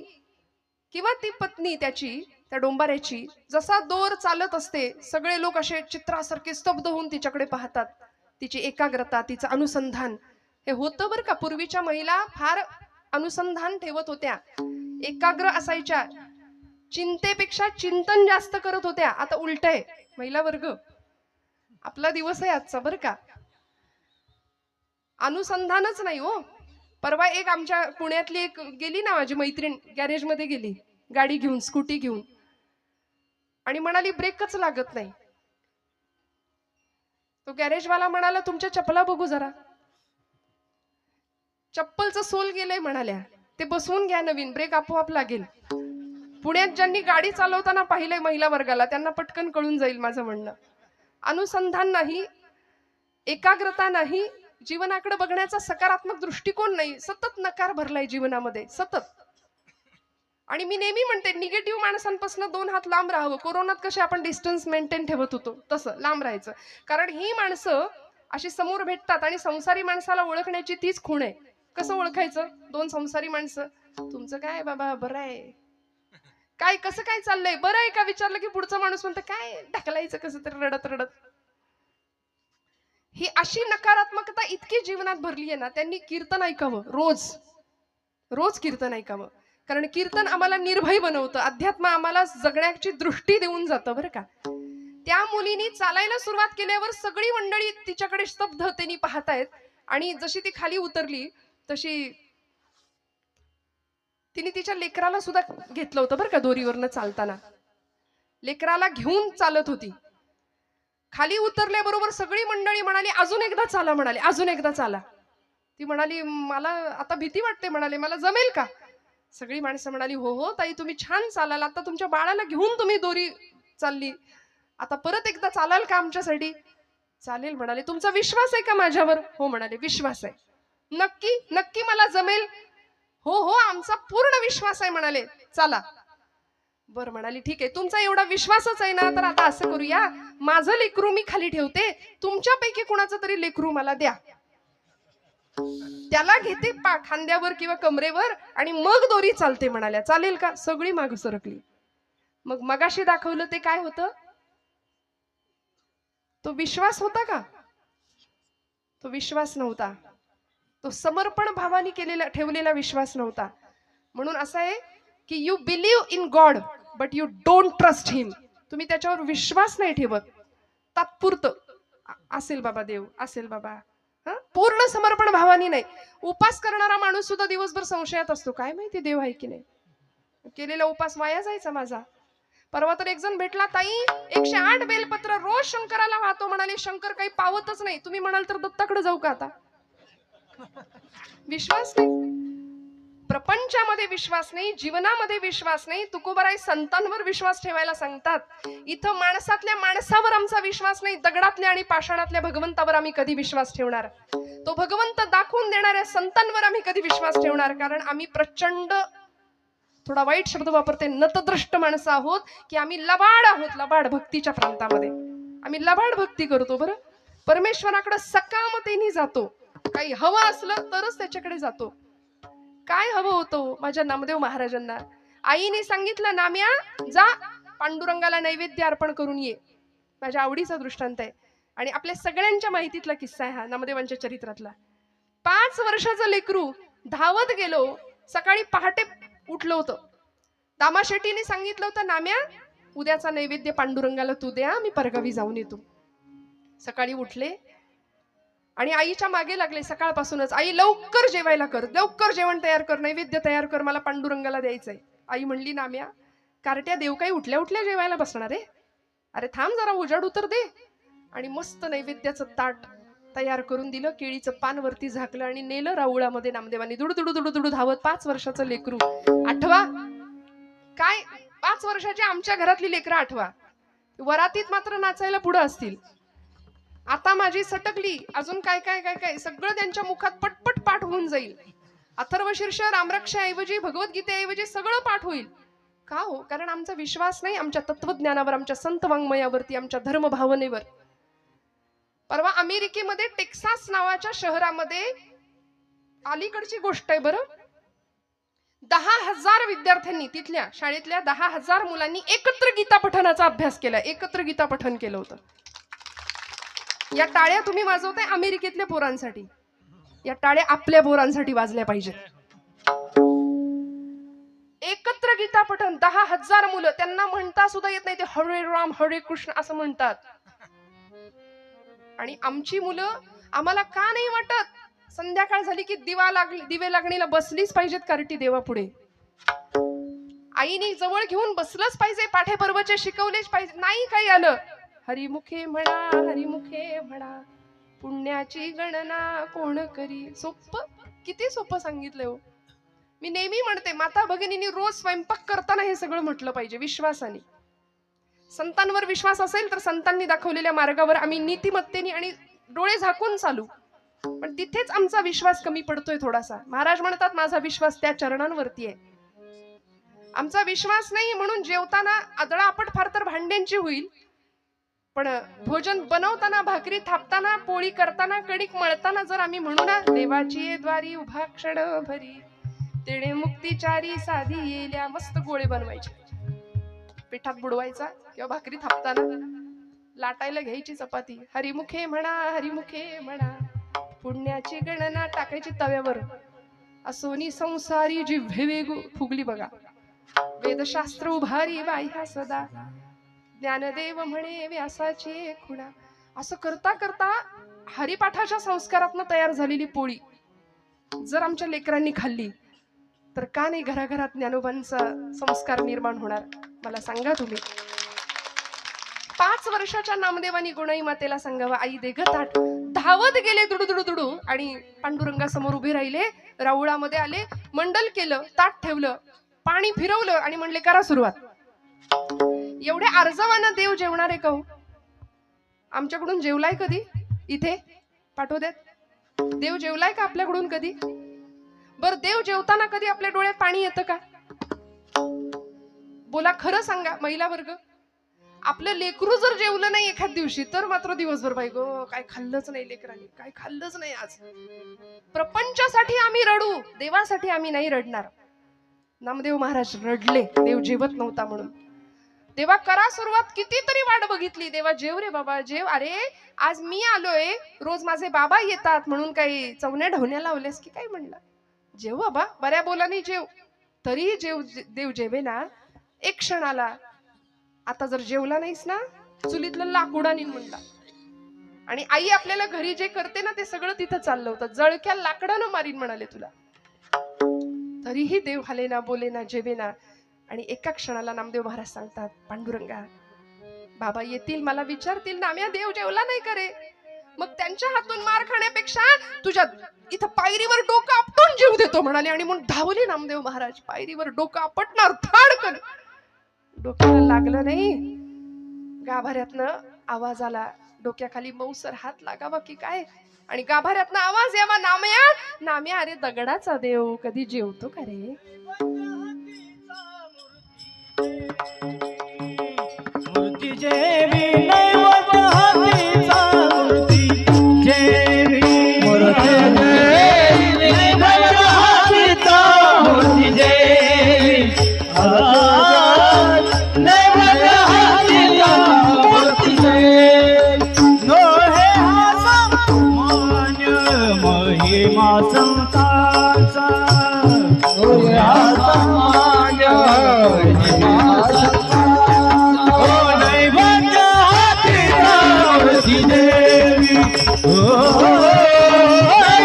किंवा ती पत्नी त्याची त्या डोंबाऱ्याची जसा दोर चालत असते, सगळे लोक असे चित्रासारखे स्तब्ध होऊन तिच्याकडे पाहतात. तिची एकाग्रता, तिचं अनुसंधान हे होतं बरं का. पूर्वीच्या महिला फार अनुसंधान ठेवत होत्या, एकाग्र असायच्या, चिंतेपेक्षा चिंतन जास्त करत होत्या. आता उलट आहे, महिला वर्ग आपला दिवस आहे आजचा बरं का. अनुसंधानच नाही हो. परवा एक आमच्या पुण्यातली एक गेली ना माझी मैत्रीण, गॅरेज मध्ये गेली गाडी घेऊन, स्कूटी घेऊन, आणि म्हणाली ब्रेकच लागत नाही. तो गॅरेजवाला म्हणाला तुमच्या चपला बघू जरा. चप्पलचं सोल गेलंय म्हणाल्या, ते बसवून घ्या नवीन, ब्रेक आपोआप लागेल. पुण्यात ज्यांनी गाडी चालवताना पाहिलंय महिला वर्गाला त्यांना पटकन कळून जाईल माझं म्हणणं. अनुसंधान नाही, एकाग्रता नाही, जीवनाकडे बघण्याचा सकारात्मक दृष्टिकोन नाही, सतत नकार भरलाय जीवनामध्ये सतत. आणि मी नेहमी म्हणते निगेटिव्ह माणसांपासून 2 हात लांब राहावं. कोरोनात कसे आपण डिस्टन्स मेंटेन ठेवत होतो तसं लांब राहायचं, कारण ही माणसं अशी समोर भेटतात आणि संसारी माणसाला ओळखण्याची तीच खूण आहे. कसं ओळखायचं? 2 संसारी माणसं, तुमचं काय बाबा, बरं आहे काय, कसं काय चाललंय, बरं आहे का विचारलं की पुढचा माणूस म्हणतं काय, ढकलायचं कसं तरी रडत रडत. ही अशी नकारात्मकता इतकी जीवनात भरली आहे ना. त्यांनी कीर्तन ऐकावं, रोज रोज कीर्तन ऐकावं, कारण कीर्तन आम्हाला निर्भय बनवतं, अध्यात्म आम्हाला जगण्याची दृष्टी देऊन जातं बरं का. त्या मुलीनी चालायला सुरुवात केल्यावर सगळी मंडळी तिच्याकडे स्तब्धतेने पाहतायत आणि जशी ती खाली उतरली तशी तिने तिच्या लेकराला सुद्धा घेतलं होतं बरं का. दोरीवरनं चालताना लेकराला घेऊन चालत होती. खाली उतरल्याबरोबर सगळी मंडळी म्हणाली अजून एकदा चाला, म्हणाली अजून एकदा चाला. ती म्हणाली मला आता भीती वाटते, म्हणाले मला जमेल का. सगळी माणसं म्हणाली हो हो ताई तुम्ही छान चालाल, आता तुमच्या बाळाला घेऊन तुम्ही दोरी चालली, आता परत एकदा चालाल का आमच्यासाठी. चालेल म्हणाले. तुमचा विश्वास आहे का माझ्यावर. हो म्हणाले विश्वास आहे. नक्की नक्की मला जमेल. हो हो आमचा पूर्ण विश्वास आहे म्हणाले. चला. बर म्हणाली ठीक आहे, तुमचा एवढा विश्वासच आहे ना, तर आता असं करूया, माझं लेकरू मी खाली ठेवते, तुमच्यापैकी कुणाचं तरी लेकरू मला द्या, त्याला घेते खांद्यावर किंवा कमरेवर आणि मग दोरी चालते म्हणाल्या. चालेल का. सगळी माग सरकली. मग मगाशी दाखवलं ते काय होतं, तो विश्वास होता का. तो विश्वास नव्हता, तो समर्पण भावाने केलेला ठेवलेला विश्वास नव्हता. म्हणून असं आहे की you believe in God but you don't trust him. तुम्ही त्याच्यावर विश्वास नाही ठेवत, तात्पुरतं असेल बाबा देव, असेल बाबा, पूर्ण समर्पण भावानी नाही. उपास करणारा माणूस सुद्धा दिवसभर संशयात असतो, काय माहिती देव आहे की नाही, केलेला उपास वाया जायचा माझा. परवा तर एक जण भेटला, ताई 108 बेलपत्र रोज शंकराला वाहतो म्हणाले, शंकर काही पावतच नाही. तुम्ही म्हणाल तर दत्ताकडे जाऊ का आता. विश्वास नाही, प्रपंचामध्ये विश्वास नाही, जीवनामध्ये विश्वास नाही. तुकोबाराय संतांवर विश्वास ठेवायला सांगतात. इथं माणसातल्या माणसावर आमचा विश्वास नाही, दगडातल्या आणि पाषाणातल्या भगवंतावर आम्ही कधी विश्वास ठेवणार. तो भगवंत दाखवून देणाऱ्या संतांवर आम्ही कधी विश्वास ठेवणार, कारण आम्ही प्रचंड, थोडा वाईट शब्द वापरते, नतद्रष्ट माणसं आहोत की आम्ही लबाड आहोत. लबाड भक्तीच्या प्रांतामध्ये आम्ही लबाड भक्ती करतो. बरं परमेश्वराकडे सकामतेने जातो, काही हवं असलं तरच त्याच्याकडे जातो. काय हवं होतं माझ्या नामदेव महाराजांना. आईने सांगितलं नाम्या जा पांडुरंगाला नैवेद्य अर्पण करून ये. माझ्या आवडीचा दृष्टांत आहे आणि आपल्या सगळ्यांच्या माहितीतला किस्सा आहे हा, नामदेवांच्या चरित्रातला. 5 वर्षाचं लेकरू धावत गेलो, सकाळी पहाटे उठलं होतं. दामा शेट्टीने सांगितलं होतं, नाम्या उद्याचा नैवेद्य पांडुरंगाला तू द्या, मी परगावी जाऊन येतो. सकाळी उठले आणि आईच्या मागे लागले सकाळपासूनच, आई लवकर जेवायला कर, लवकर जेवण तयार कर, नैवेद्य तयार कर, मला पांडुरंगाला द्यायचंय. आई म्हणली, नाम्या कारट्या देव काही उठल्या उठल्या जेवायला बसणार आहे? अरे थांब जरा, उजाड उतर दे. आणि मस्त नैवेद्याचं ताट तयार करून दिलं, केळीचं पान वरती झाकलं आणि नेलं राऊळामध्ये नामदेवांनी. दुडू दुडू दुडू दुडू धावत 5 वर्षाचं लेकरू. आठवा काय, 5 वर्षाची आमच्या घरातली लेकरं आठवा. वरातीत मात्र नाचायला पुढं असतील. आता माझी सटकली, अजून काय काय काय काय सगळं त्यांच्या मुखात पटपट पाठ होऊन जाईल. अथर्वशीर्ष रामरक्षाऐवजी भगवद्गीतेऐवजी सगळं पाठ होईल. का हो? कारण आमचा विश्वास नाही आमच्या तत्वज्ञानावर, आमच्या संत वाङ्मयावरती, आमच्या धर्म भावनेवर. परवा अमेरिकेमध्ये टेक्सास नावाच्या शहरामध्ये, अलीकडची गोष्ट आहे बरं, 10,000 विद्यार्थ्यांनी, तिथल्या शाळेतल्या 10,000 मुलांनी एकत्र गीता पठणाचा अभ्यास केला, एकत्र गीता पठण केलं होतं. या टाळ्या तुम्ही वाजवताय अमेरिकेतल्या पोरांसाठी, या टाळ्या आपल्या पोरांसाठी वाजल्या पाहिजेत. एकत्र गीता पठण 10,000 मुलं, त्यांना म्हणता सुद्धा येत नाही, ते हरे राम हरे कृष्ण असं म्हणतात. आणि आमची मुलं, आम्हाला का नाही वाटत संध्याकाळ झाली की दिवे लागणीला बसलीच पाहिजेत कार्टी देवापुढे, आईने जवळ घेऊन बसलंच पाहिजे, पाठे पर्वचे शिकवलेच पाहिजे. नाही काही आलं, हरिमुखे म्हणा हरिमुखे म्हणा, पुण्याची गणना कोण करी. सोपं, किती सोपं सांगितलंय हो. मी नेहमी म्हणते, माता भगिनींनी रोज स्वयंपाक करताना हे सगळं म्हटलं पाहिजे विश्वासाने. संतांवर विश्वास असेल तर संतांनी दाखवलेल्या मार्गावर आम्ही नीतिमत्तेने आणि डोळे झाकून चालू. पण तिथेच आमचा विश्वास कमी पडतोय थोडासा. महाराज म्हणतात, माझा विश्वास त्या चरणांवरती आहे. आमचा विश्वास नाही म्हणून जेवताना आदळापट फार तर भांड्यांची होईल, पण भोजन बनवताना, भाकरी थापताना, पोळी करताना, कणिक मळताना जर आम्ही म्हणू ना, देवाची द्वारी उभा क्षण भरी, तेणे मुक्तीचारी साधी येल्या, मस्त गोळे बनवायचे, पिठात बुडवायचा, किंवा भाकरी थापताना लाटायला घ्यायची चपाती, हरिमुखे म्हणा हरिमुखे म्हणा, पुण्याची गणना टाकायची तव्यावर, असोनी संसारी जिव्हे वेगू फुगली बघा, वेदशास्त्र उभारी बाह्या सदा, ज्ञानदेव म्हणे व्यासाची खुणा. असं करता करता हरिपाठाच्या संस्कारातनं तयार झालेली पोळी जर आमच्या लेकरांनी खाल्ली तर का नाही घराघरात ज्ञानोबांचा संस्कार निर्माण होणार? मला सांगा तुम्ही. 5 वर्षाच्या नामदेवानी गुणाई मातेला सांगावं, आई दे ग ताट. धावत गेले दुडू दुडू दुडू आणि पांडुरंगासमोर उभे राहिले, राऊळामध्ये आले, मंडल केलं, ताट ठेवलं, पाणी फिरवलं आणि म्हणले, करा सुरुवात. एवढे आर्जवाना देव जेवणार आहे का हो? आमच्याकडून जेवलाय कधी? इथे पाठवू देत. देव जेवलाय का आपल्याकडून कधी? बर, देव जेवताना कधी आपल्या डोळ्यात पाणी येतं का? बोला, खरं सांगा महिला वर्ग. आपलं लेकरू जर जेवलं नाही एखाद दिवशी तर मात्र दिवसभर बाई गो, काय खाल्लंच नाही लेकरांनी, काय खाल्लंच नाही आज. प्रपंचासाठी आम्ही रडू, देवासाठी आम्ही नाही रडणार. नामदेव महाराज रडले देव जेवत नव्हता म्हणून. देवा करा सुरुवात, कितीतरी वाट बघितली, देवा जेव रे बाबा जेव. अरे आज मी आलोय, रोज माझे बाबा येतात म्हणून काही चवण्या ढवण्या लावलेस की काय? म्हणलं जेव बाबा, बऱ्या बोलाने जेव. तरीही जेव, देव जेवे ना एक क्षणाला. आता जर जेवला नाहीस ना, चुलीतलं लाकूड आणीन म्हणला. आणि आई आपल्याला घरी जे करते ना ते सगळं तिथं चाललं होतं, जळक्या लाकडानं मारीन म्हणाले तुला. तरीही देव हाले ना, बोले ना, जेवे ना. आणि एका क्षणाला नामदेव महाराज सांगतात, पांडुरंगा बाबा येतील, मला विचारतील, नाम्या देव जेवला नाही करे? मग त्यांच्या हातून मार खाण्यापेक्षा तुझ्या इथं पायरीवर डोकं आपटून जीव देतो म्हणाले. आणि म्हणून धावले नामदेव महाराज, पायरीवर डोकं आपटणार, थाडकन. डोक्याला लागलं नाही, गाभाऱ्यातनं आवाज आला, डोक्याखाली मऊसर हात लागावा की काय, आणि गाभाऱ्यातनं आवाज यावा, नाम्या नाम्या. अरे दगडाचा देव कधी जेवतो का रे? मूर्ती जेवी नैवत हातीचा, मूर्ती जेवी, मूर्ती जेवी नैवत हातीचा, मूर्ती जेवी नैवत हातीचा, मूर्ती जेवी. नो हे हा मान्य महिमा संतांचा, नो हे हा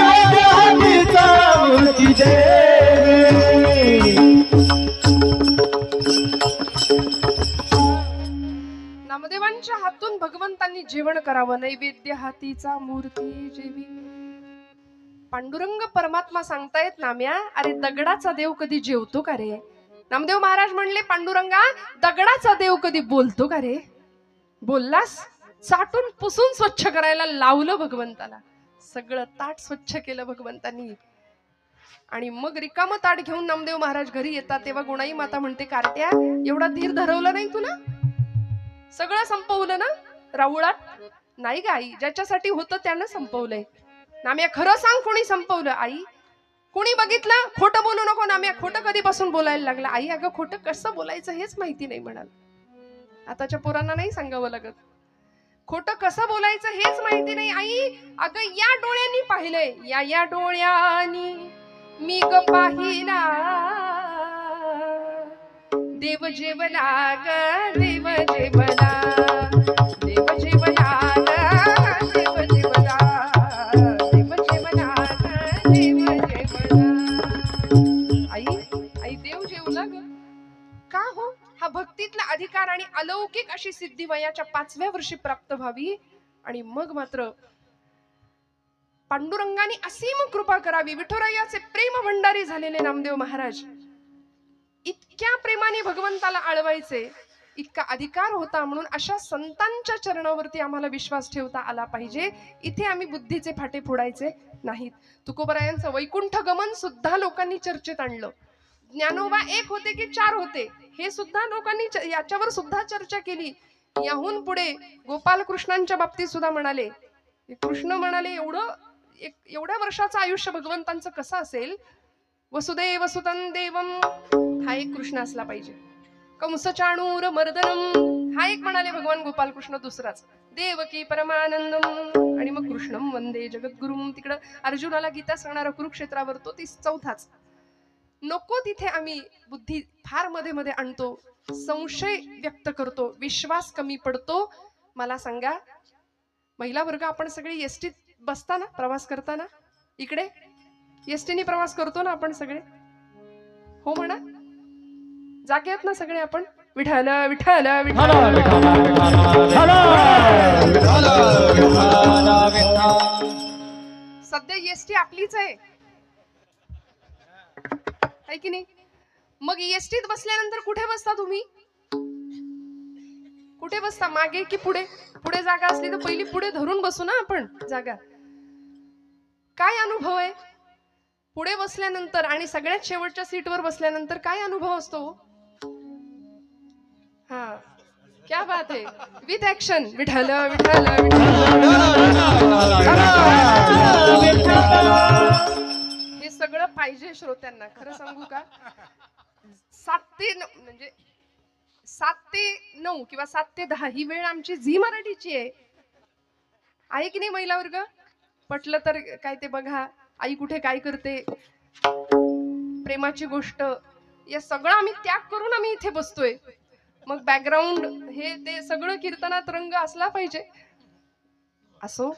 दैवत्यातीचा मूर्ती देवी. नामदेवांच्या हातून भगवंतांनी जेवण करावं. नैवेद्य हातीचा मूर्ती जेवी. पांडुरंग परमात्मा सांगतायत नाम्या, अरे दगडाचा देव कधी जेवतो का रे? नामदेव महाराज म्हणले, पांडुरंगा दगडाचा देव कधी बोलतो का रे? बोललास? चाटून पुसून स्वच्छ करायला लावलं भगवंताला. सगळं ताट स्वच्छ केलं भगवंतांनी. आणि मग रिकामं ताट घेऊन नामदेव महाराज घरी येतात. तेव्हा गुणाई माता म्हणते, कार्ट्या एवढा धीर धरवलं नाही तुला? सगळं संपवलं ना राऊळात? नाही ग आई, ज्याच्यासाठी होतं त्यानं संपवलंय. नाम्या खरं सांग, कोणी संपवलं? आई कोणी बघितलं? खोटं बोलू नको नाम्या. खोटं कधीपासून बोलायला लागला? आई अगं खोटं कसं बोलायचं हेच माहिती नाही म्हणाल. आताच्या पोरांना नाही सांगावं लागत. खोटं कसं बोलायचं हेच माहिती नाही. आई अगं या डोळ्यांनी पाहिलंय, या डोळ्यांनी मी ग पाहिला देव जेवला ग, देव जेवला, देव जेवला ग, देव जेवला, देव जेवला ग, देव जेवला. आई देव जेवला ग का हो? हा भक्तीतला अधिकार आणि अलौकिक अशी सिद्धी वयाच्या 5व्या वर्षी प्राप्त व्हावी. आणि मग मात्र पांडुरंगाने असीम कृपा करावी. विठुरायाचे प्रेम भंडारी झालेले नामदेव महाराज इतक्या प्रेमाने भगवंताला आळवायचे, इतका अधिकार होता. म्हणून अशा संतांच्या चरणावरती आम्हाला विश्वास ठेवता आला पाहिजे. इथे आम्ही बुद्धीचे फाटे फोडायचे नाहीत. तुकोबरायांचं वैकुंठ गमन सुद्धा लोकांनी चर्चेत आणलं. ज्ञानोबा एक होते की 4 होते हे सुद्धा लोकांनी याच्यावर सुद्धा चर्चा केली. याहून पुढे गोपाल कृष्णांच्या बाबतीत सुद्धा म्हणाले, कृष्ण म्हणाले एवढ्या वर्षाचं आयुष्य भगवंतांचं कसं असेल? वसुदेव सुतं देवम हा एक कृष्ण असला पाहिजे. कंस चाणूर मर्दनम हा एक म्हणाले भगवान गोपाल कृष्ण. दुसराच देवकी परमानंदम. आणि मग कृष्णम वंदे जगद्गुरुम. तिकडं अर्जुनाला गीता सांगणारा कुरुक्षेत्रावर तो 4थाच. नको तिथे आम्ही बुद्धी फार मध्ये मध्ये आणतो, संशय व्यक्त करतो, विश्वास कमी पडतो. मला सांगा, महिला वर्ग आपण सगळे एसटीत बसताना प्रवास करताना इकडे एसटीने प्रवास करतो ना आपण सगळे? हो म्हणा. जागे आहेत ना सगळे आपण? विठ्ठल विठ्ठल विठ्ठल. सध्या एसटी आपलीच आहे की नाही? मग एसटीत बसल्यानंतर कुठे बसता तुम्ही? कुठे बसता? मागे की पुढे? पुढे जागा असली तर पहिली पुढे धरून बसू ना आपण जागा. काय अनुभव आहे पुढे बसल्यानंतर आणि सगळ्यात शेवटच्या सीटवर बसल्यानंतर? काय अनुभव असतो? हा क्या बात है. With action. विठ्ठल विठ्ठल हे सगळं पाहिजे श्रोत्यांना. खरं सांगू का, 7 ते 9 म्हणजे 7 ते 9 किंवा 7 ते 10 ही वेळ आमची झी मराठीची आहे की नाही महिला वर्ग? पटलं तर काय ते बघा. आई कुठे काय करते, प्रेमाची गोष्ट, या सगळं आम्ही त्याग करून आम्ही इथे बसतोय. मग बॅकग्राऊंड हे ते सगळं कीर्तनात रंग असला पाहिजे. असो,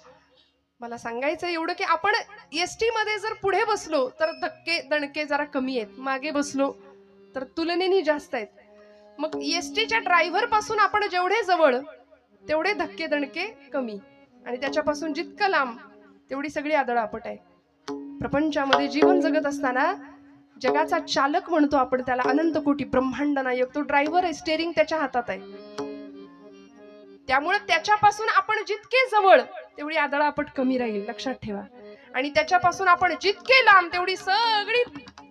मला सांगायचं एवढं की आपण एसटी मध्ये जर पुढे बसलो तर धक्के दणके जरा कमी आहेत, मागे बसलो तर तुलनेने जास्त आहेत. मग एसटीच्या ड्रायव्हर पासून आपण जेवढे जवळ तेवढे धक्के दणके कमी, आणि त्याच्यापासून जितकं लांब तेवढी सगळी आदळआपट आहे. प्रपंचामध्ये जीवन जगत असताना जगाचा चालक म्हणतो आपण त्याला, अनंत कोटी ब्रह्मांड नायक. तो ड्रायव्हर आहे, स्टेरिंग त्याच्या हातात आहे. त्यामुळे त्याच्यापासून आपण जितके जवळ तेवढी आदळआपट कमी राहील, लक्षात ठेवा. आणि त्याच्यापासून आपण जितके लांब तेवढी सगळी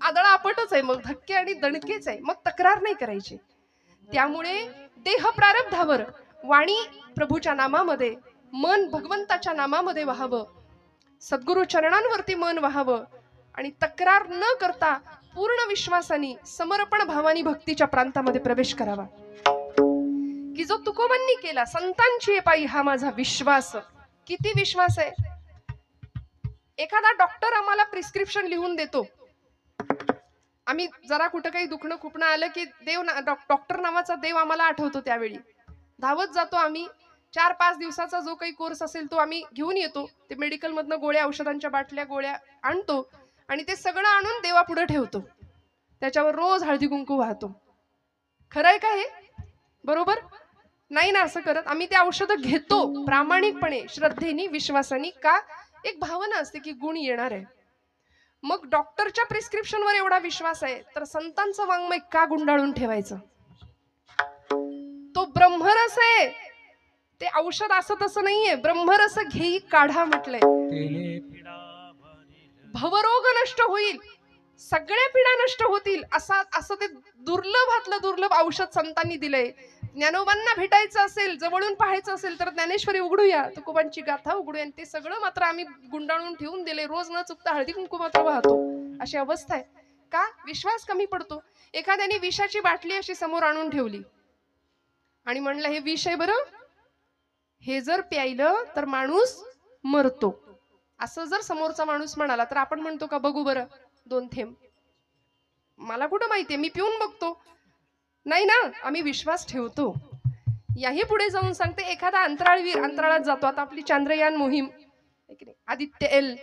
आदळआपटच आहे, मग धक्के आणि दणकेच आहे. मग तक्रार नाही करायची. त्यामुळे देह प्रारब्धावर वाणी प्रभूच्या नामामध्ये, मन भगवंताच्या नामामध्ये व्हावं, सद्गुरु चरणांवरती मन व्हावं, आणि तक्रार न करता पूर्ण विश्वासाने समर्पण भावानी भक्तीच्या प्रांतामध्ये प्रवेश करावा, की जो तुकोबांनी केला. संतांची पायी हा माझा विश्वास. किती विश्वास आहे? एखादा डॉक्टर आम्हाला प्रिस्क्रिप्शन लिहून देतो, आम्ही जरा कुठं काही दुखणं खुपणं आलं की डॉक्टर नावाचा देव आम्हाला आठवतो. त्यावेळी धावत जातो आम्ही, 4-5 दिवसाचा जो काही कोर्स असेल तो आम्ही घेऊन येतो. ते मेडिकलमधनं गोळ्या, औषधांच्या बाटल्या, गोळ्या आणतो आणि ते सगळं आणून देवापुढे ठेवतो. त्याच्यावर रोज हळदी कुंकू वाहतो. खरं आहे का हे? बरोबर नाही ना असं करत. आम्ही ते औषधं घेतो प्रामाणिकपणे, श्रद्धेने, विश्वासाने. का? एक भावना असते की गुण येणार आहे. मग डॉक्टरच्या प्रिस्क्रिप्शनवर एवढा विश्वास आहे तर संतांचं वाङ्मय का गुंडाळून ठेवायचं? तो ब्रह्मरस आहे. ते औषध असं तसं नाहीये. ब्रह्मरस घेई काढा म्हटलंय. भवरोग नष्ट होईल, सगळ्या पीडा नष्ट होतील असं ते दुर्लभातलं दुर्लभ औषध संतांनी दिलंय. ज्ञानोबांना भेटायचं असेल, जवळून पाहायचं असेल तर ज्ञानेश्वरी उघडूया, तुकोबांची गाथा उघडूया. ते सगळं मात्र आम्ही गुंडाळून ठेवून दिले. रोज न चुकता हळदी कुंकू मात्र वाहतो. अशी अवस्था आहे. का? विश्वास कमी पडतो. एखाद्याने विषाची बाटली अशी समोर आणून ठेवली आणि म्हणलं हे विष आहे बरं, हे जर प्यायलं तर माणूस मरतो, असं जर समोरचा माणूस म्हणाला तर आपण म्हणतो का बघू बरं 2 थेंब? मला कुठं माहितीये, मी पिऊन बघतो. नाही ना, आम्ही विश्वास ठेवतो. याही पुढे जाऊन सांगते, एखादा अंतराळवीर अंतराळात जातो. आता आपली चांद्रयान मोहीम, आदित्य एल,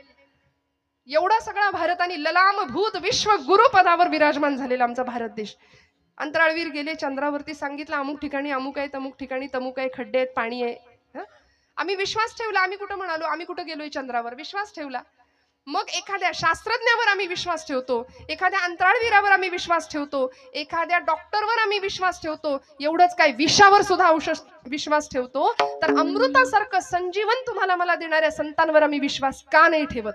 एवढा सगळा भारताने ललाम भूत विश्व गुरु पदावर विराजमान झालेला आमचा भारत देश. अंतराळवीर गेले चंद्रावरती, सांगितलं अमुक ठिकाणी अमुक आहे, तमुक ठिकाणी तमुक आहे, खड्डे आहेत, पाणी आहे. आम्ही विश्वास ठेवला. आम्ही कुठं म्हणालो आम्ही कुठं गेलोय चंद्रावर? विश्वास ठेवला. मग एखाद्या शास्त्रज्ञावर आम्ही विश्वास ठेवतो, एखाद्या अंतराळवीरावर आम्ही विश्वास ठेवतो, एखाद्या डॉक्टरवर आम्ही विश्वास ठेवतो. एवढंच काय, विषावर सुद्धा विश्वास ठेवतो. तर अमृतासारखं संजीवन तुम्हाला मला देणाऱ्या संतांवर आम्ही विश्वास का नाही ठेवत?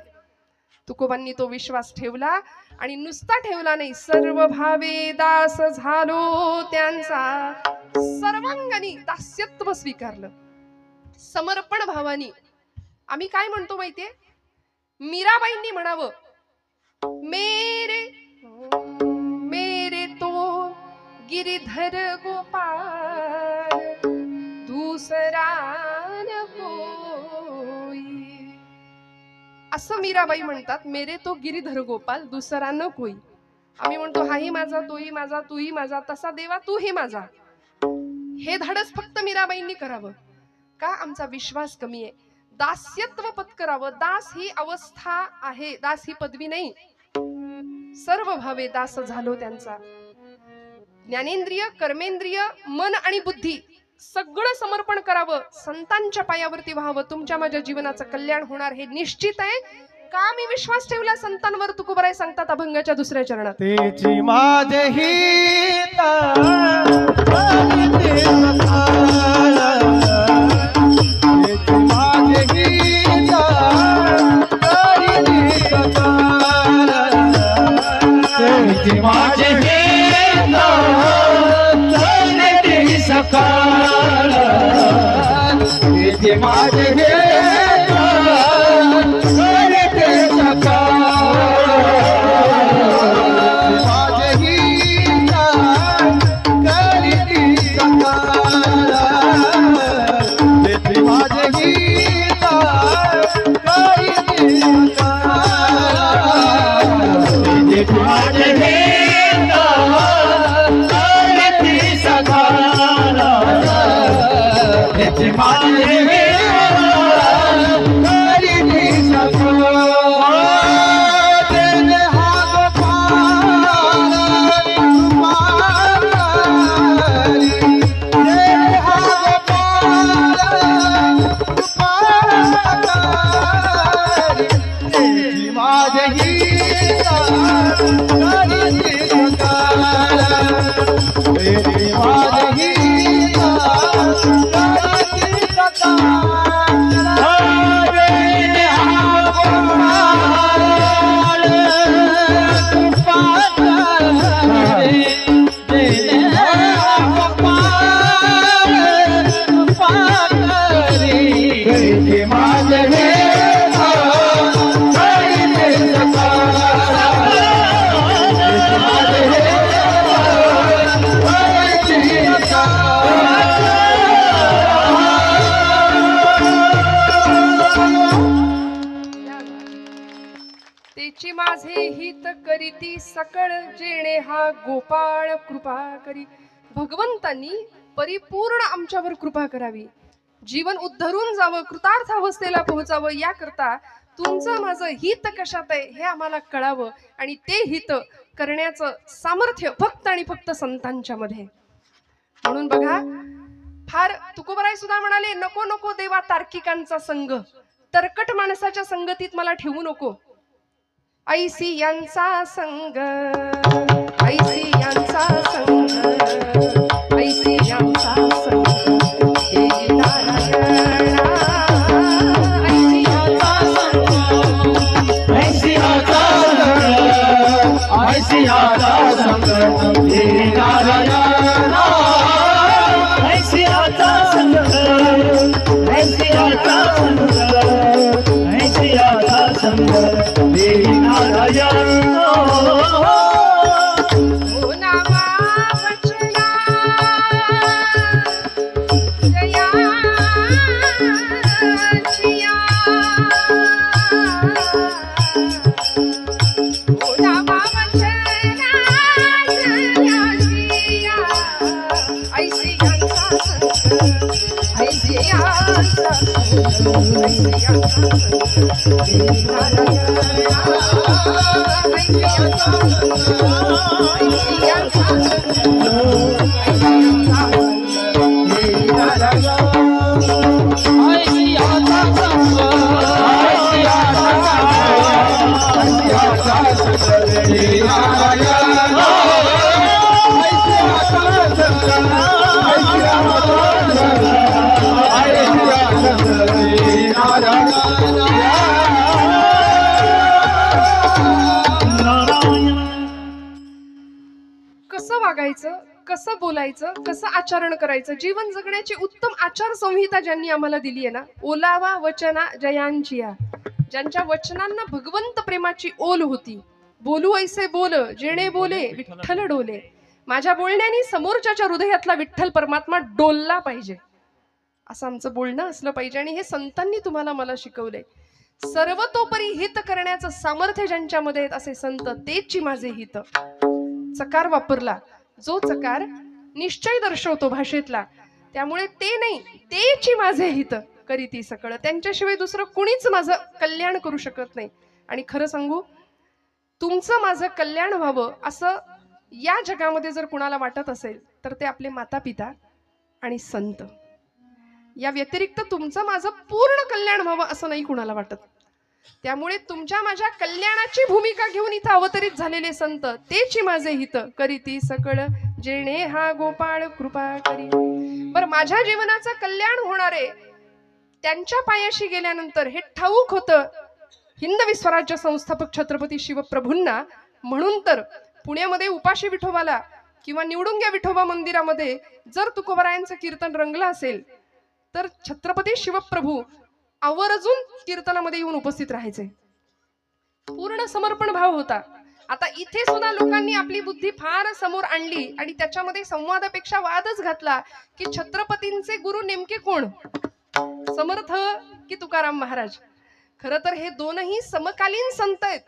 तुकोबांनी तो विश्वास ठेवला आणि नुसता ठेवला नाही, सर्व भावे दास झालो त्यांचा, सर्वांगानी दास्यत्व स्वीकारलं. समर्पण भावानी. आम्ही काय म्हणतो माहितीये? मीराबाईंनी म्हणावं, मेरे मेरे तो गिरिधर गोपाल दूसरा न कोई. असं मीराबाई म्हणतात, मेरे तो गिरिधर गोपाल दुसरा न कोई. आम्ही म्हणतो हाही माझा, तोही माझा, तूही माझा, तसा देवा तूही माझा. हे धाडस फक्त मीराबाईंनी करावं. का? आमचा विश्वास कमी आहे. दास्यत्व पत्करावं. दास ही अवस्था आहे, दास ही पदवी नाही. सर्व भावे दास झालो त्यांचा. ज्ञानेंद्रिय, कर्मेंद्रिय, मन आणि बुद्धी सगळं समर्पण करावं. संतांच्या पायावरती व्हावं. तुमच्या माझ्या जीवनाचं कल्याण होणार हे निश्चित आहे. का? मी विश्वास ठेवला संतांवर. तुकोबाराय सांगतात अभंगाच्या 2ऱ्या चरणात, तेची माझे हित माझे सकाळ, माझे माझे हित करीती सकळ जेणे हा गोपाळ कृपा करी. भगवंतांनी परिपूर्ण आमच्यावर कृपा करावी. जीवन उद्धरून जावं, कृतार्थ अवस्थेला पोहोचावं, याकरता तुमचं माझं हित कशात आहे हे आम्हाला कळावं आणि ते हित करण्याचं सामर्थ्य फक्त आणि फक्त संतांच्या मध्ये. म्हणून बघा, फार तुकोबराय सुद्धा म्हणाले, नको नको देवा तार्किकांचा संग, तरकट माणसाच्या संगतीत मला ठेवू नको. ऐसी यांचा संग, ऐसी यांचा संग, ऐसी यांचा संग, हे नारायणा, ऐसी यांचा संग, ऐसियाचा संग हे नारायणा, ऐसियाचा संग, ऐसियाचा संग, ऐसियाचा संग हे नारायणा. ओ नामा वचना जयाचिया, ओ नामा वचना जयाचिया, ऐसी यांचा संग, ऐसी यांचा संग, ऐसी यांचा संग, हे नारायणा, ऐसी यांचा संग, ऐसी यांचा संग, ऐसी यांचा संग, हे नारायणा. ऐसियाचा संग, ऐसियाचा संग हे नारायणा, ऐसियाचा संग, ऐसियाचा संग, ऐसियाचा संग हे नारायण. कसं वागायचं, कसं बोलायचं, कसं आचरण करायचं, जीवन जगण्याची उत्तम आचार संहिता ज्यांनी आम्हाला दिली आहे ना, ओलावा वचना जयांचिया, ज्यांच्या वचनांना भगवंत प्रेमाची ओल होती. बोलू ऐसे बोल जेणे बोले विठ्ठल डोले. माझ्या बोलण्याने समोरच्याच्या हृदयातला विठ्ठल परमात्मा डोलला पाहिजे, असं आमचं बोलणं असलं पाहिजे. आणि हे संतांनी तुम्हाला मला शिकवलंय. सर्वतोपरी हित करण्याचं सामर्थ्य ज्यांच्यामध्ये आहेत असे संत, तेची माझे हित. चकार वापरला, जो चकार निश्चय दर्शवतो भाषेतला, त्यामुळे ते नाही, तेची माझे हित करीती सकळ. त्यांच्याशिवाय दुसरं कुणीच माझं कल्याण करू शकत नाही. आणि खरं सांगू, तुमचं माझं कल्याण व्हावं असं या जगामध्ये जर कुणाला वाटत असेल तर ते आपले माता पिता आणि संत. या व्यतिरिक्त तुमचं माझं पूर्ण कल्याण व्हावं असं नाही कुणाला वाटत. त्यामुळे तुमच्या माझ्या कल्याणाची भूमिका घेऊन इथं अवतरित झालेले संत, तेची माझे हित करीती सकळ, जेणे हा गोपाळ कृपा करी. बरं, माझ्या जीवनाचं कल्याण होणारे त्यांच्या पायाशी गेल्यानंतर हे ठाऊक होतं हिंदवी स्वराज्य संस्थापक छत्रपती शिवप्रभूंना. म्हणून तर पुण्यामध्ये उपाशी विठोबाला किंवा निवडुंग्या विठोबा मंदिरामध्ये जर तुकोबरायांचं कीर्तन रंगलं असेल तर छत्रपती शिवप्रभू आवर्जून कीर्तनामध्ये येऊन उपस्थित राहायचे. पूर्ण समर्पण भाव होता. आता इथे सुद्धा लोकांनी आपली बुद्धी फार समोर आणली आणि त्याच्यामध्ये संवादापेक्षा वादच घातला की छत्रपतींचे गुरु नेमके कोण, समर्थ की तुकाराम महाराज. खरं तर हे दोनही समकालीन संत आहेत.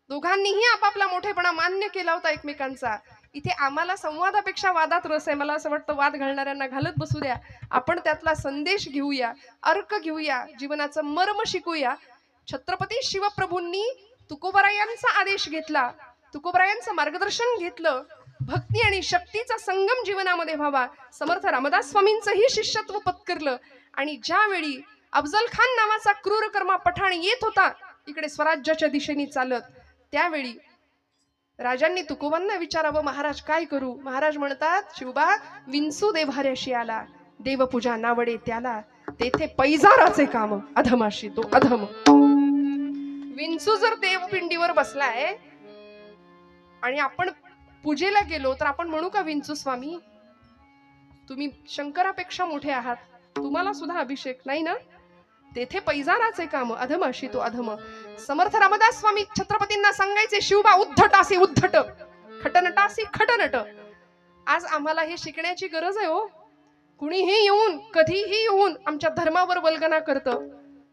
दोघांनीही आपापला मोठेपणा मान्य केला होता एकमेकांचा. इथे आम्हाला संवादापेक्षा वादात रस आहे. मला असं वाटतं वाद घालणाऱ्यांना घालत बसू द्या, आपण त्यातला संदेश घेऊया, अर्क घेऊया, जीवनाचं मर्म शिकूया. छत्रपती शिवप्रभूंनी तुकोबरायांचा आदेश घेतला, तुकोबरायांचं मार्गदर्शन घेतलं. भक्ती आणि शक्तीचा संगम जीवनामध्ये व्हावा. समर्थ रामदास स्वामींचंही शिष्यत्व पत्करलं. आणि ज्यावेळी अफजल खान नावाचा क्रूरकर्मा पठाण येत होता इकडे स्वराज्याच्या दिशेने चालत, त्यावेळी राजांनी तुकोबांना विचारावं, महाराज काय करू. महाराज म्हणतात, शिवबा विंचू देव्हाऱ्याशी आला, देवपूजा नावडे त्याला, तेथे पैजाराचे काम अधमाशी तो अधम. विंचू जर देवपिंडीवर बसलाय आणि आपण पूजेला गेलो तर आपण म्हणू का, विंचू स्वामी तुम्ही शंकरापेक्षा मोठे आहात, तुम्हाला सुद्धा अभिषेक नाही ना. तेथे पैजाराचे काम अधमाशी तो अधम. समर्थ रामदास स्वामी छत्रपतींना सांगायचे, शिवबा उद्धटासी उद्धट, खटनटासी खटनट. आज आम्हाला हे शिकण्याची गरज आहे हो. कुणीही येऊन कधीही येऊन आमच्या धर्मावर वल्गना करतं,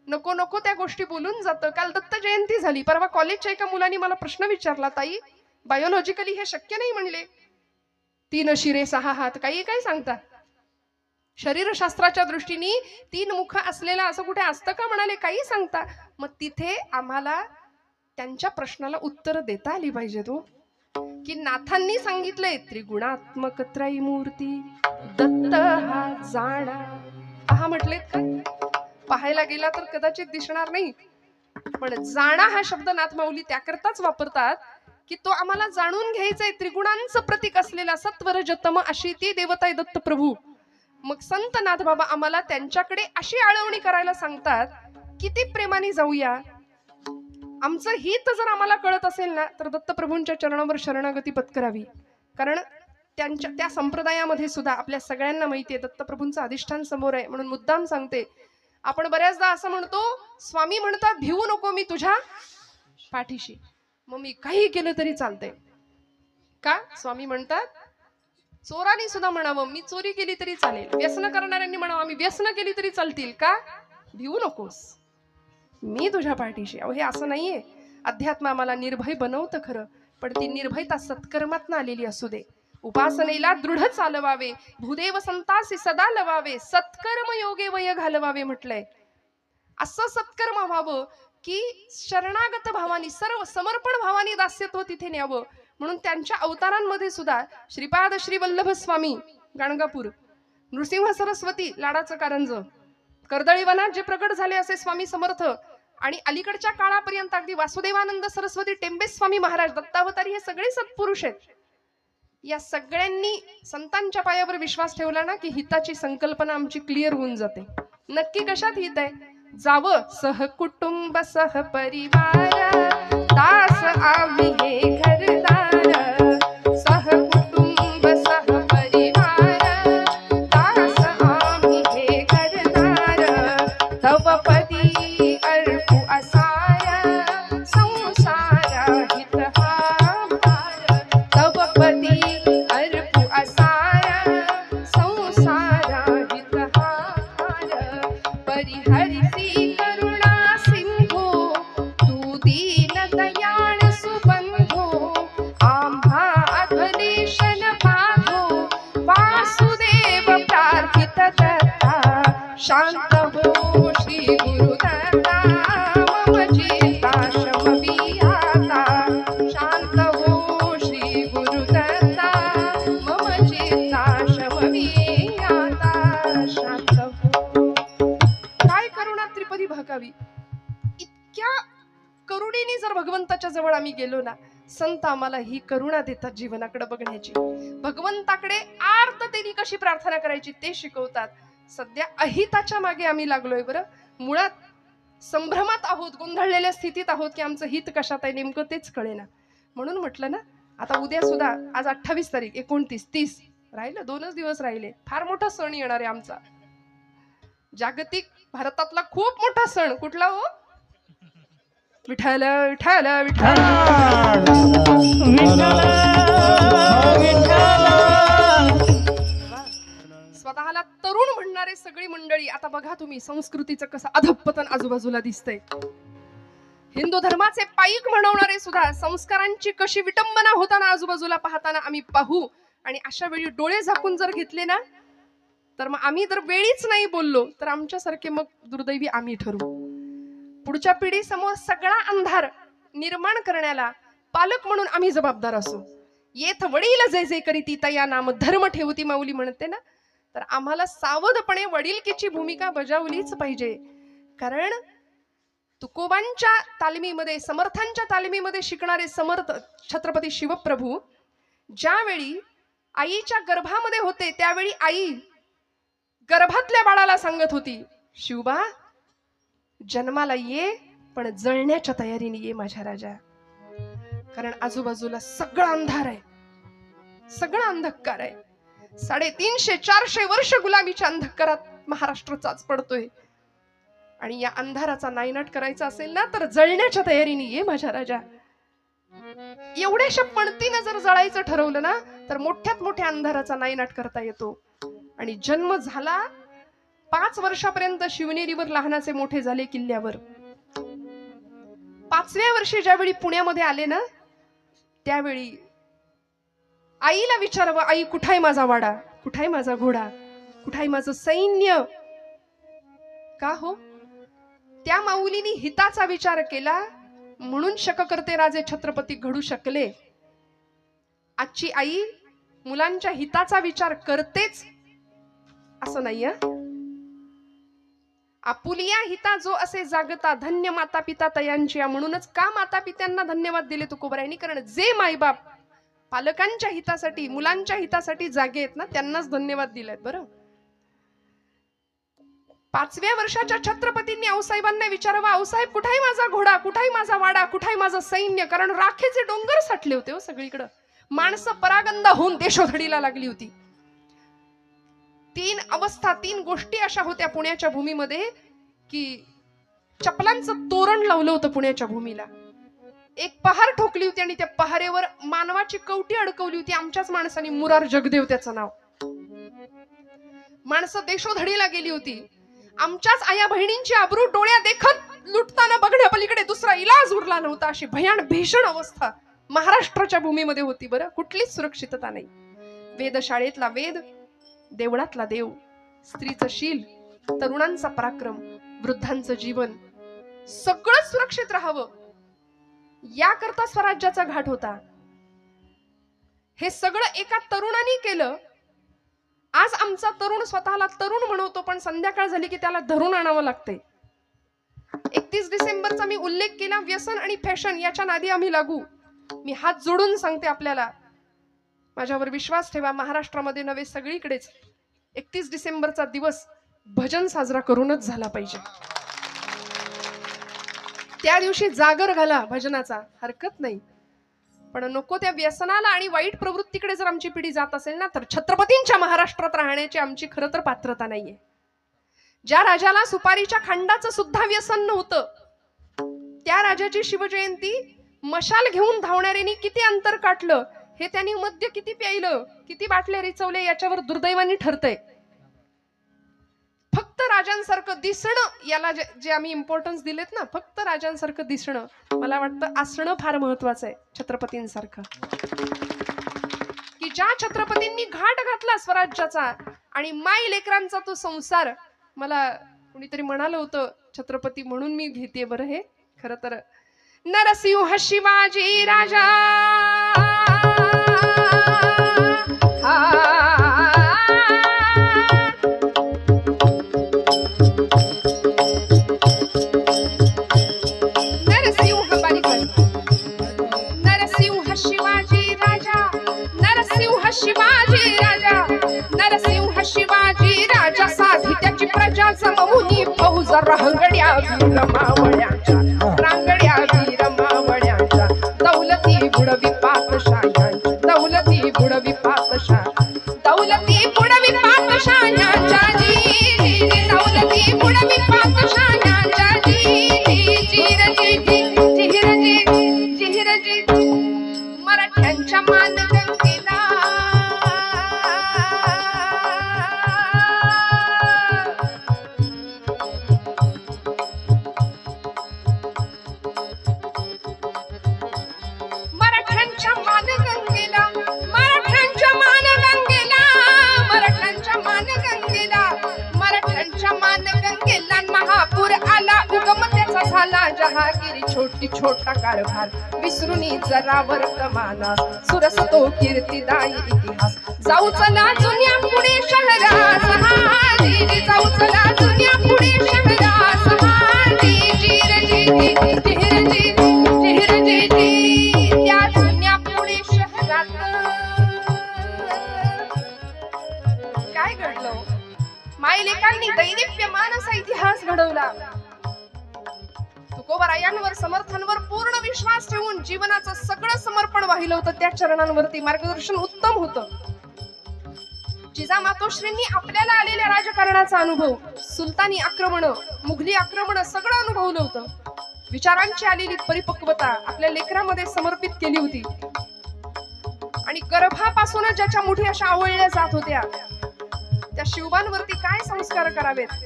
नको नको त्या गोष्टी बोलून जातं. काल दत्त जयंती झाली, परवा कॉलेजच्या एका मुलाने मला प्रश्न विचारला, ताई बायोलॉजिकली हे शक्य नाही म्हणले, 3 शिरे 6 हात, काही काय सांगता. शरीरशास्त्राच्या दृष्टीने 3 मुख असलेला असं कुठे असतं का म्हणाले, काही सांगता. मग तिथे आम्हाला त्यांच्या प्रश्नाला उत्तर देता आली पाहिजे तो, की नाथांनी सांगितलंय त्रिगुणात्मक त्रयमूर्ती दत्त हा जाणा. पहा म्हटलेत का, पाहायला गेला तर कदाचित दिसणार नाही, पण जाणा हा शब्द नाथ माऊली त्याकरताच वापरतात की तो आम्हाला जाणून घ्यायचंय. त्रिगुणांचं प्रतीक असलेला सत्व रज तम अशी ती देवता आहे दत्त प्रभू. मग संत नाथ बाबा आम्हाला त्यांच्याकडे अशी आळवणी करायला सांगतात, किती प्रेमाने जाऊया. आमचं हित जर आम्हाला कळत असेल ना, तर दत्तप्रभूंच्या चरणावर शरणागती पत्करावी. कारण त्या संप्रदायामध्ये सुद्धा आपल्या सगळ्यांना माहिती आहे दत्तप्रभूंचं अधिष्ठान समोर आहे. म्हणून मुद्दाम सांगते, आपण बऱ्याचदा असं म्हणतो, स्वामी म्हणतात भिवू नको मी तुझ्या पाठीशी, मग मी काही केलं तरी चालतंय का? स्वामी म्हणतात चोरांनी सुद्धा म्हणावं मी चोरी केली तरी चालेल, व्यसन करणाऱ्यांनी म्हणावं आम्ही व्यसन केली तरी चालतील का? भिवू नकोस, मी तुझ्या पाठीशी. अहो हे असं नाहीये. अध्यात्म आम्हाला निर्भय बनवतं खरं, पण ती निर्भयता सत्कर्मात आलेली असू दे. उपासनेला दृढ चालवावे, भूदेव संतासी सदा लवावे, सत्कर्म योगे वय घालवावे म्हटलंय. असं सत्कर्म व्हावं की शरणागत भावानी, सर्व समर्पण भावानी दास्यत्व तिथे न्यावं. म्हणून त्यांच्या अवतारांमध्ये सुद्धा श्रीपाद श्री वल्लभ स्वामी गाणगापूर, नृसिंह सरस्वती लाडाचं कारंज, कर्दळी वनात जे प्रकट झाले असे स्वामी समर्थ, आणि अलीकडच्या काळापर्यंत अगदी वासुदेवानंद सरस्वती टेंबे स्वामी महाराज दत्तावतारी, हे सगळे सत्पुरुष आहेत. या सगळ्यांनी संतांच्या पायावर विश्वास ठेवला ना की हिताची संकल्पना आमची क्लिअर होऊन जाते. नक्की कशात हित आहे? जावं सहकुटुंब सहपरिवार, दास आम्ही हे घरदार, सहकुटुंब सहपरिवार, दास आम्ही हे घरदार, तव पदी अर्पू असार, संसार हित हा भार, तव पदी अर्पू असार, संसार हित हा भार, परिहरिसी करुणा सिंधू, तू दीन दयाळ सुबंधू, आम्हा अधलेशन बाधो, वासुदेव प्रार्थित दत्ता, शांत हो श्री गुरुदत्ता, मम चित्ता शमवी आता, शांत हो श्री गुरुदत्ता, मम चित्ता शमवी आता, शांत हो. काय करुणा त्रिपदी भागावी. इतक्या करुणेने जर भगवंताच्या जवळ आम्ही गेलो ना, संत आम्हाला ही करुणा देतात जीवनाकडे बघण्याची, भगवंताकडे आर्ततेने कशी प्रार्थना करायची ते शिकवतात. सध्या अहिताच्या मागे आम्ही लागलोय बरं. मुळात संभ्रमात आहोत, गोंधळलेल्या स्थितीत आहोत की आमचं हित कशात आहे नेमकं तेच कळेना. म्हणून म्हटलं ना, आता उद्या सुद्धा, आज 28 तारीख, 29, 30 राहिलं, 2च दिवस राहिले. फार मोठा सण येणार आहे आमचा, जागतिक भारतातला खूप मोठा सण. कुठला हो? विठ्ठल विठ्ठल विठ्ठल. स्वतःला तरुण म्हणणारे सगळी मंडळी, आता बघा तुम्ही संस्कृतीचं कसं अधपतन आजूबाजूला दिसतंय. हिंदू धर्माचे पाईक म्हणवणारे सुद्धा संस्कारांची कशी विटंबना होताना आजूबाजूला पाहताना आम्ही पाहू. आणि अशा वेळी डोळे झाकून जर घेतले ना, तर मग आम्ही जर वेळीच नाही बोललो तर आमच्यासारखे मग दुर्दैवी आम्ही ठरू. पुढच्या पिढी समोर सगळा अंधार निर्माण करण्याला पालक म्हणून आम्ही जबाबदार असू. येथ वडील जे जे करीती तया नाम धर्म ठेवती माऊली म्हणते ना, तर आम्हाला सावधपणे वडीलकीची भूमिका बजावलीच पाहिजे. कारण तुकोबांच्या तालमीमध्ये, समर्थांच्या तालमीमध्ये शिकणारे समर्थ छत्रपती शिवप्रभू ज्यावेळी आईच्या गर्भामध्ये होते, त्यावेळी आई गर्भातल्या बाळाला सांगत होती, शिवबा जन्माला ये, पण जळण्याच्या तयारीने ये माझ्या राजा. कारण आजूबाजूला सगळा अंधार आहे, सगळा अंधकार आहे. 350-400 वर्ष गुलामीच्या अंधकारात महाराष्ट्र चाच पडतोय. आणि या अंधाराचा नायनाट करायचा असेल ना, तर जळण्याच्या तयारीने ये माझ्या राजा. एवढ्याशा पणतीनं जर जळायचं ठरवलं ना, तर मोठ्यात मोठ्या अंधाराचा नायनाट करता येतो. आणि जन्म झाला, 5 वर्षापर्यंत शिवनेरीवर लहानाचे मोठे झाले किल्ल्यावर. 5व्या वर्षी ज्यावेळी पुण्यामध्ये आले ना, त्यावेळी आईला विचारावं, आई कुठाय माझा वाडा, कुठाय माझा घोडा, कुठाय माझं सैन्य? का हो? त्या माऊलीने हिताचा विचार केला म्हणून शककर्ते राजे छत्रपती घडू शकले. आजची आई मुलांच्या हिताचा विचार करतेच असं नाहीये. आपुलिया हिता जो असे जागता धन्य माता पिता तयांची. म्हणूनच का माता पित्यांना धन्यवाद दिले तुकोबरायांनी? कारण जे मायबाप पालकांच्या हितासाठी मुलांच्या हितासाठी जागे आहेत ना त्यांनाच धन्यवाद दिलेत. बरं, 5व्या वर्षाच्या छत्रपतींनी आऊसाहेबांना विचारावं, आऊसाहेब कुठाय माझा घोडा, कुठाय माझा वाडा, कुठाय माझं सैन्य? कारण राखेचे डोंगर साठले होते हो सगळीकडे. माणसं परागंदा होऊन देशोधडीला लागली होती. 3 अवस्था 3 गोष्टी अशा होत्या पुण्याच्या भूमीमध्ये की चपलांचं तोरण लावलं होतं पुण्याच्या भूमीला. एक पहार ठोकली होती आणि त्या पहारेवर मानवाची कवटी अडकवली होती. आमच्याच माणसाने मुरार जगदेव त्याचं नाव. माणसं देशोधडीला गेली होती. आमच्याच आया बहिणींची आबरू डोळ्या देखत लुटताना बघण्यापलीकडे दुसरा इलाज उरला नव्हता. अशी भीषण अवस्था महाराष्ट्राच्या भूमीमध्ये होती. बरं, कुठलीच सुरक्षितता नाही. वेदशाळेतला वेद, देवळातला देव, स्त्रीचं शील, तरुणांचा पराक्रम, वृद्धांचं जीवन सगळं सुरक्षित राहावं याकरता स्वराज्याचा घाट होता. हे सगळं एका तरुणाने केलं. आज आमचा तरुण स्वतःला तरुण म्हणवतो पण संध्याकाळ झाली की त्याला धरून आणावं लागते. 31 डिसेंबरचा मी उल्लेख केला. व्यसन आणि फॅशन याच्या नादी आम्ही लागू. मी हात जोडून सांगते आपल्याला, माझ्यावर विश्वास ठेवा. महाराष्ट्रामध्ये नव्हे सगळीकडेच 31 डिसेंबरचा दिवस भजन साजरा करूनच झाला पाहिजे. त्या दिवशी जागर घाला भजनाचा, हरकत नाही. पण नको त्या व्यसनाला आणि वाईट प्रवृत्तीकडे जर आमची पिढी जात असेल ना तर छत्रपतींच्या महाराष्ट्रात राहण्याची आमची खरं तर पात्रता नाहीये. ज्या राजाला सुपारीच्या खांडाचं सुद्धा व्यसन नव्हतं त्या राजाची शिवजयंती मशाल घेऊन धावणाऱ्यांनी किती अंतर काटलं, हे त्यांनी मद्य किती प्यायलं, किती बाटले रिचवले याच्यावर दुर्दैवाने ठरतंय. फक्त राजांसारखं दिसणं याला जे आम्ही इम्पॉर्टन्स दिलेत ना, फक्त राजांसारखं दिसणं, मला वाटतं असणं फार महत्वाचं आहे छत्रपतींसारखं. की ज्या छत्रपतींनी घाट घातला स्वराज्याचा आणि माई लेकरांचा तो संसार. मला कुणीतरी म्हणालं होतं छत्रपती म्हणून मी घेते बरं हे. खरं तर नरसिंह शिवाजी राजा नरसिंह शिवाजी राजा साधी त्याची प्रजा जमवून फौज रांगड्या वीर मावळ्यांच्या, रांगड्या वीर मावळ्यांच्या, दौलती बुडवी पातशाह्यांच्या, दौलती बुडवी पातशाह, दौलती बुडवी पातशाह्यांच्या जी, दौलती बुडवी पातशाह्यांच्या जी, जिर जी जिहिर जी जिहिर जी मराठ्यांच्या मानगंगेला महापूर आला उगम त्याचा झाला जहागिरी छोटी छोटा कारभार विसरुनी जरा वर्तमानास सुरस तो कीर्तिदायी इतिहास जाऊ चला जुन्या पुणे शहरास हाजी जाऊ चला जुन्या पुणे शहरास हाजी जिर जी जिहिर जी जिहिर जी त्या जुन्या पुणे शहरात काय घडलं मायलेकांनी दैदिप्यमान असा इतिहास घडवला तुकोबरायांवर समर्थांवर पूर्ण विश्वास ठेवून जीवनाचं सगळं समर्पण वाहिलं होतं त्या चरणांवरती मार्गदर्शन उत्तम होतं जिजामातोश्रींनी आपल्याला आलेल्या राजकारणाचा अनुभव सुलतानी आक्रमण मुघली आक्रमण सगळं अनुभवलं होतं विचारांची आलेली परिपक्वता आपल्या लेकरामध्ये समर्पित केली होती आणि गर्भापासूनच ज्याच्या मुठी अशा आवळल्या जात होत्या त्या शिवबांवरती काय संस्कार करावेत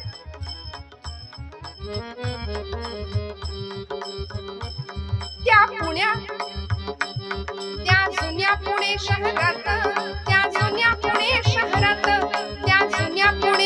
त्या जुन्या पुणे शहरात त्या जुन्या पुणे शहरात त्या जुन्या पुणे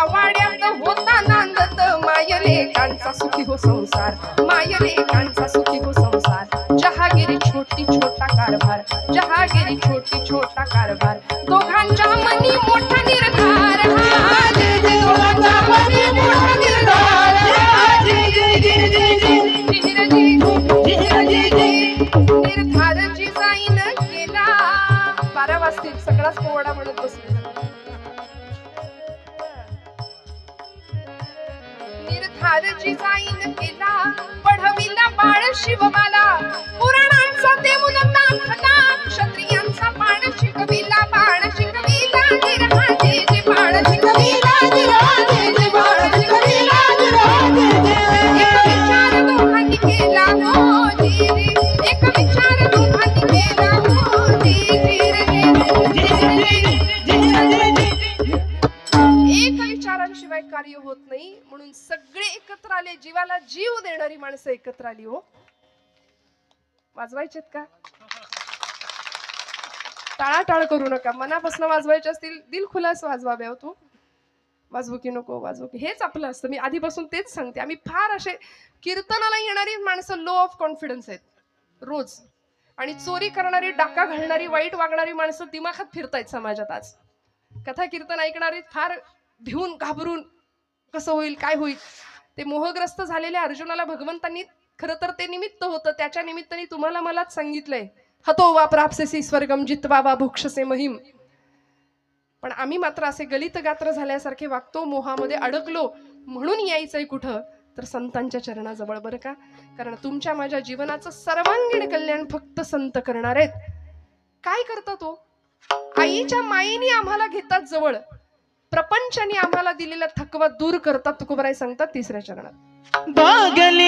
वाड्यात होता नांदत मायलेकांचा सुखी हो संसार मायलेकांचा सुखी हो संसार जहागिरी छोटी छोटा कारभार जहागिरी छोटी छोटा कारभार दोघांच्या मनी मोठा निर्धार हा जय जय दोघांच्या मनी मोठा निर्धार हा जय जय जय जय निर्धार जिजाईन केला 12 वाजतील सगळाच पोवाडा म्हणत बसले निर्धार जिजाईन केला पढविला बाळ शिवबाला पुराणांचा देऊन दाखला क्षत्रियांचा बाण शिकविला बाण शिकविला निर्हाजे जे बाण शिकविला निर्हाजे जे बाण शिकविला निर्हाजे एक विचार दोघांनी केला हो जी रे एक विचार दोघांनी केला हो जी रे एक विचारांशिवाय कार्य होत नाही म्हणून सगळे एकत्र आले जीवाला जीव देणारी माणसं एकत्र आली हो वाजवायचेत का टाळाटाळ करू नका मनापासून वाजवायचे असतील दिल खुलास वाजवावे हो तू वाजवू की नको वाजवू की हेच आपलं असतं मी आधीपासून तेच सांगते आम्ही फार असे कीर्तनाला येणारी माणसं लो ऑफ कॉन्फिडन्स आहेत रोज आणि चोरी करणारी डाका घालणारी वाईट वागणारी माणसं दिमाखात फिरतायत समाजात आज कथा कीर्तन ऐकणारी फार भिवून घाबरून कसं होईल काय होईल ते मोहग्रस्त झालेल्या अर्जुनाला भगवंतांनी खरं तर ते निमित्त होतं त्याच्या निमित्ताने तुम्हाला मलाच सांगितलंय हतो वा प्राप्सेसी स्वर्गम जित्वा वा भुक्षसे महिम पण आम्ही मात्र असे गलित गात्र झाल्यासारखे वागतो मोहामध्ये अडकलो म्हणून यायचंय कुठं तर संतांच्या चरणाजवळ बरं का कारण तुमच्या माझ्या जीवनाचं सर्वांगीण कल्याण फक्त संत करणार आहेत काय करता तो आईच्या माईने आम्हाला घेतात जवळ प्रपंचाने आम्हाला दिलेला थकवा दूर करतात तुकोबराय सांगतात 3ऱ्या चरणात बागली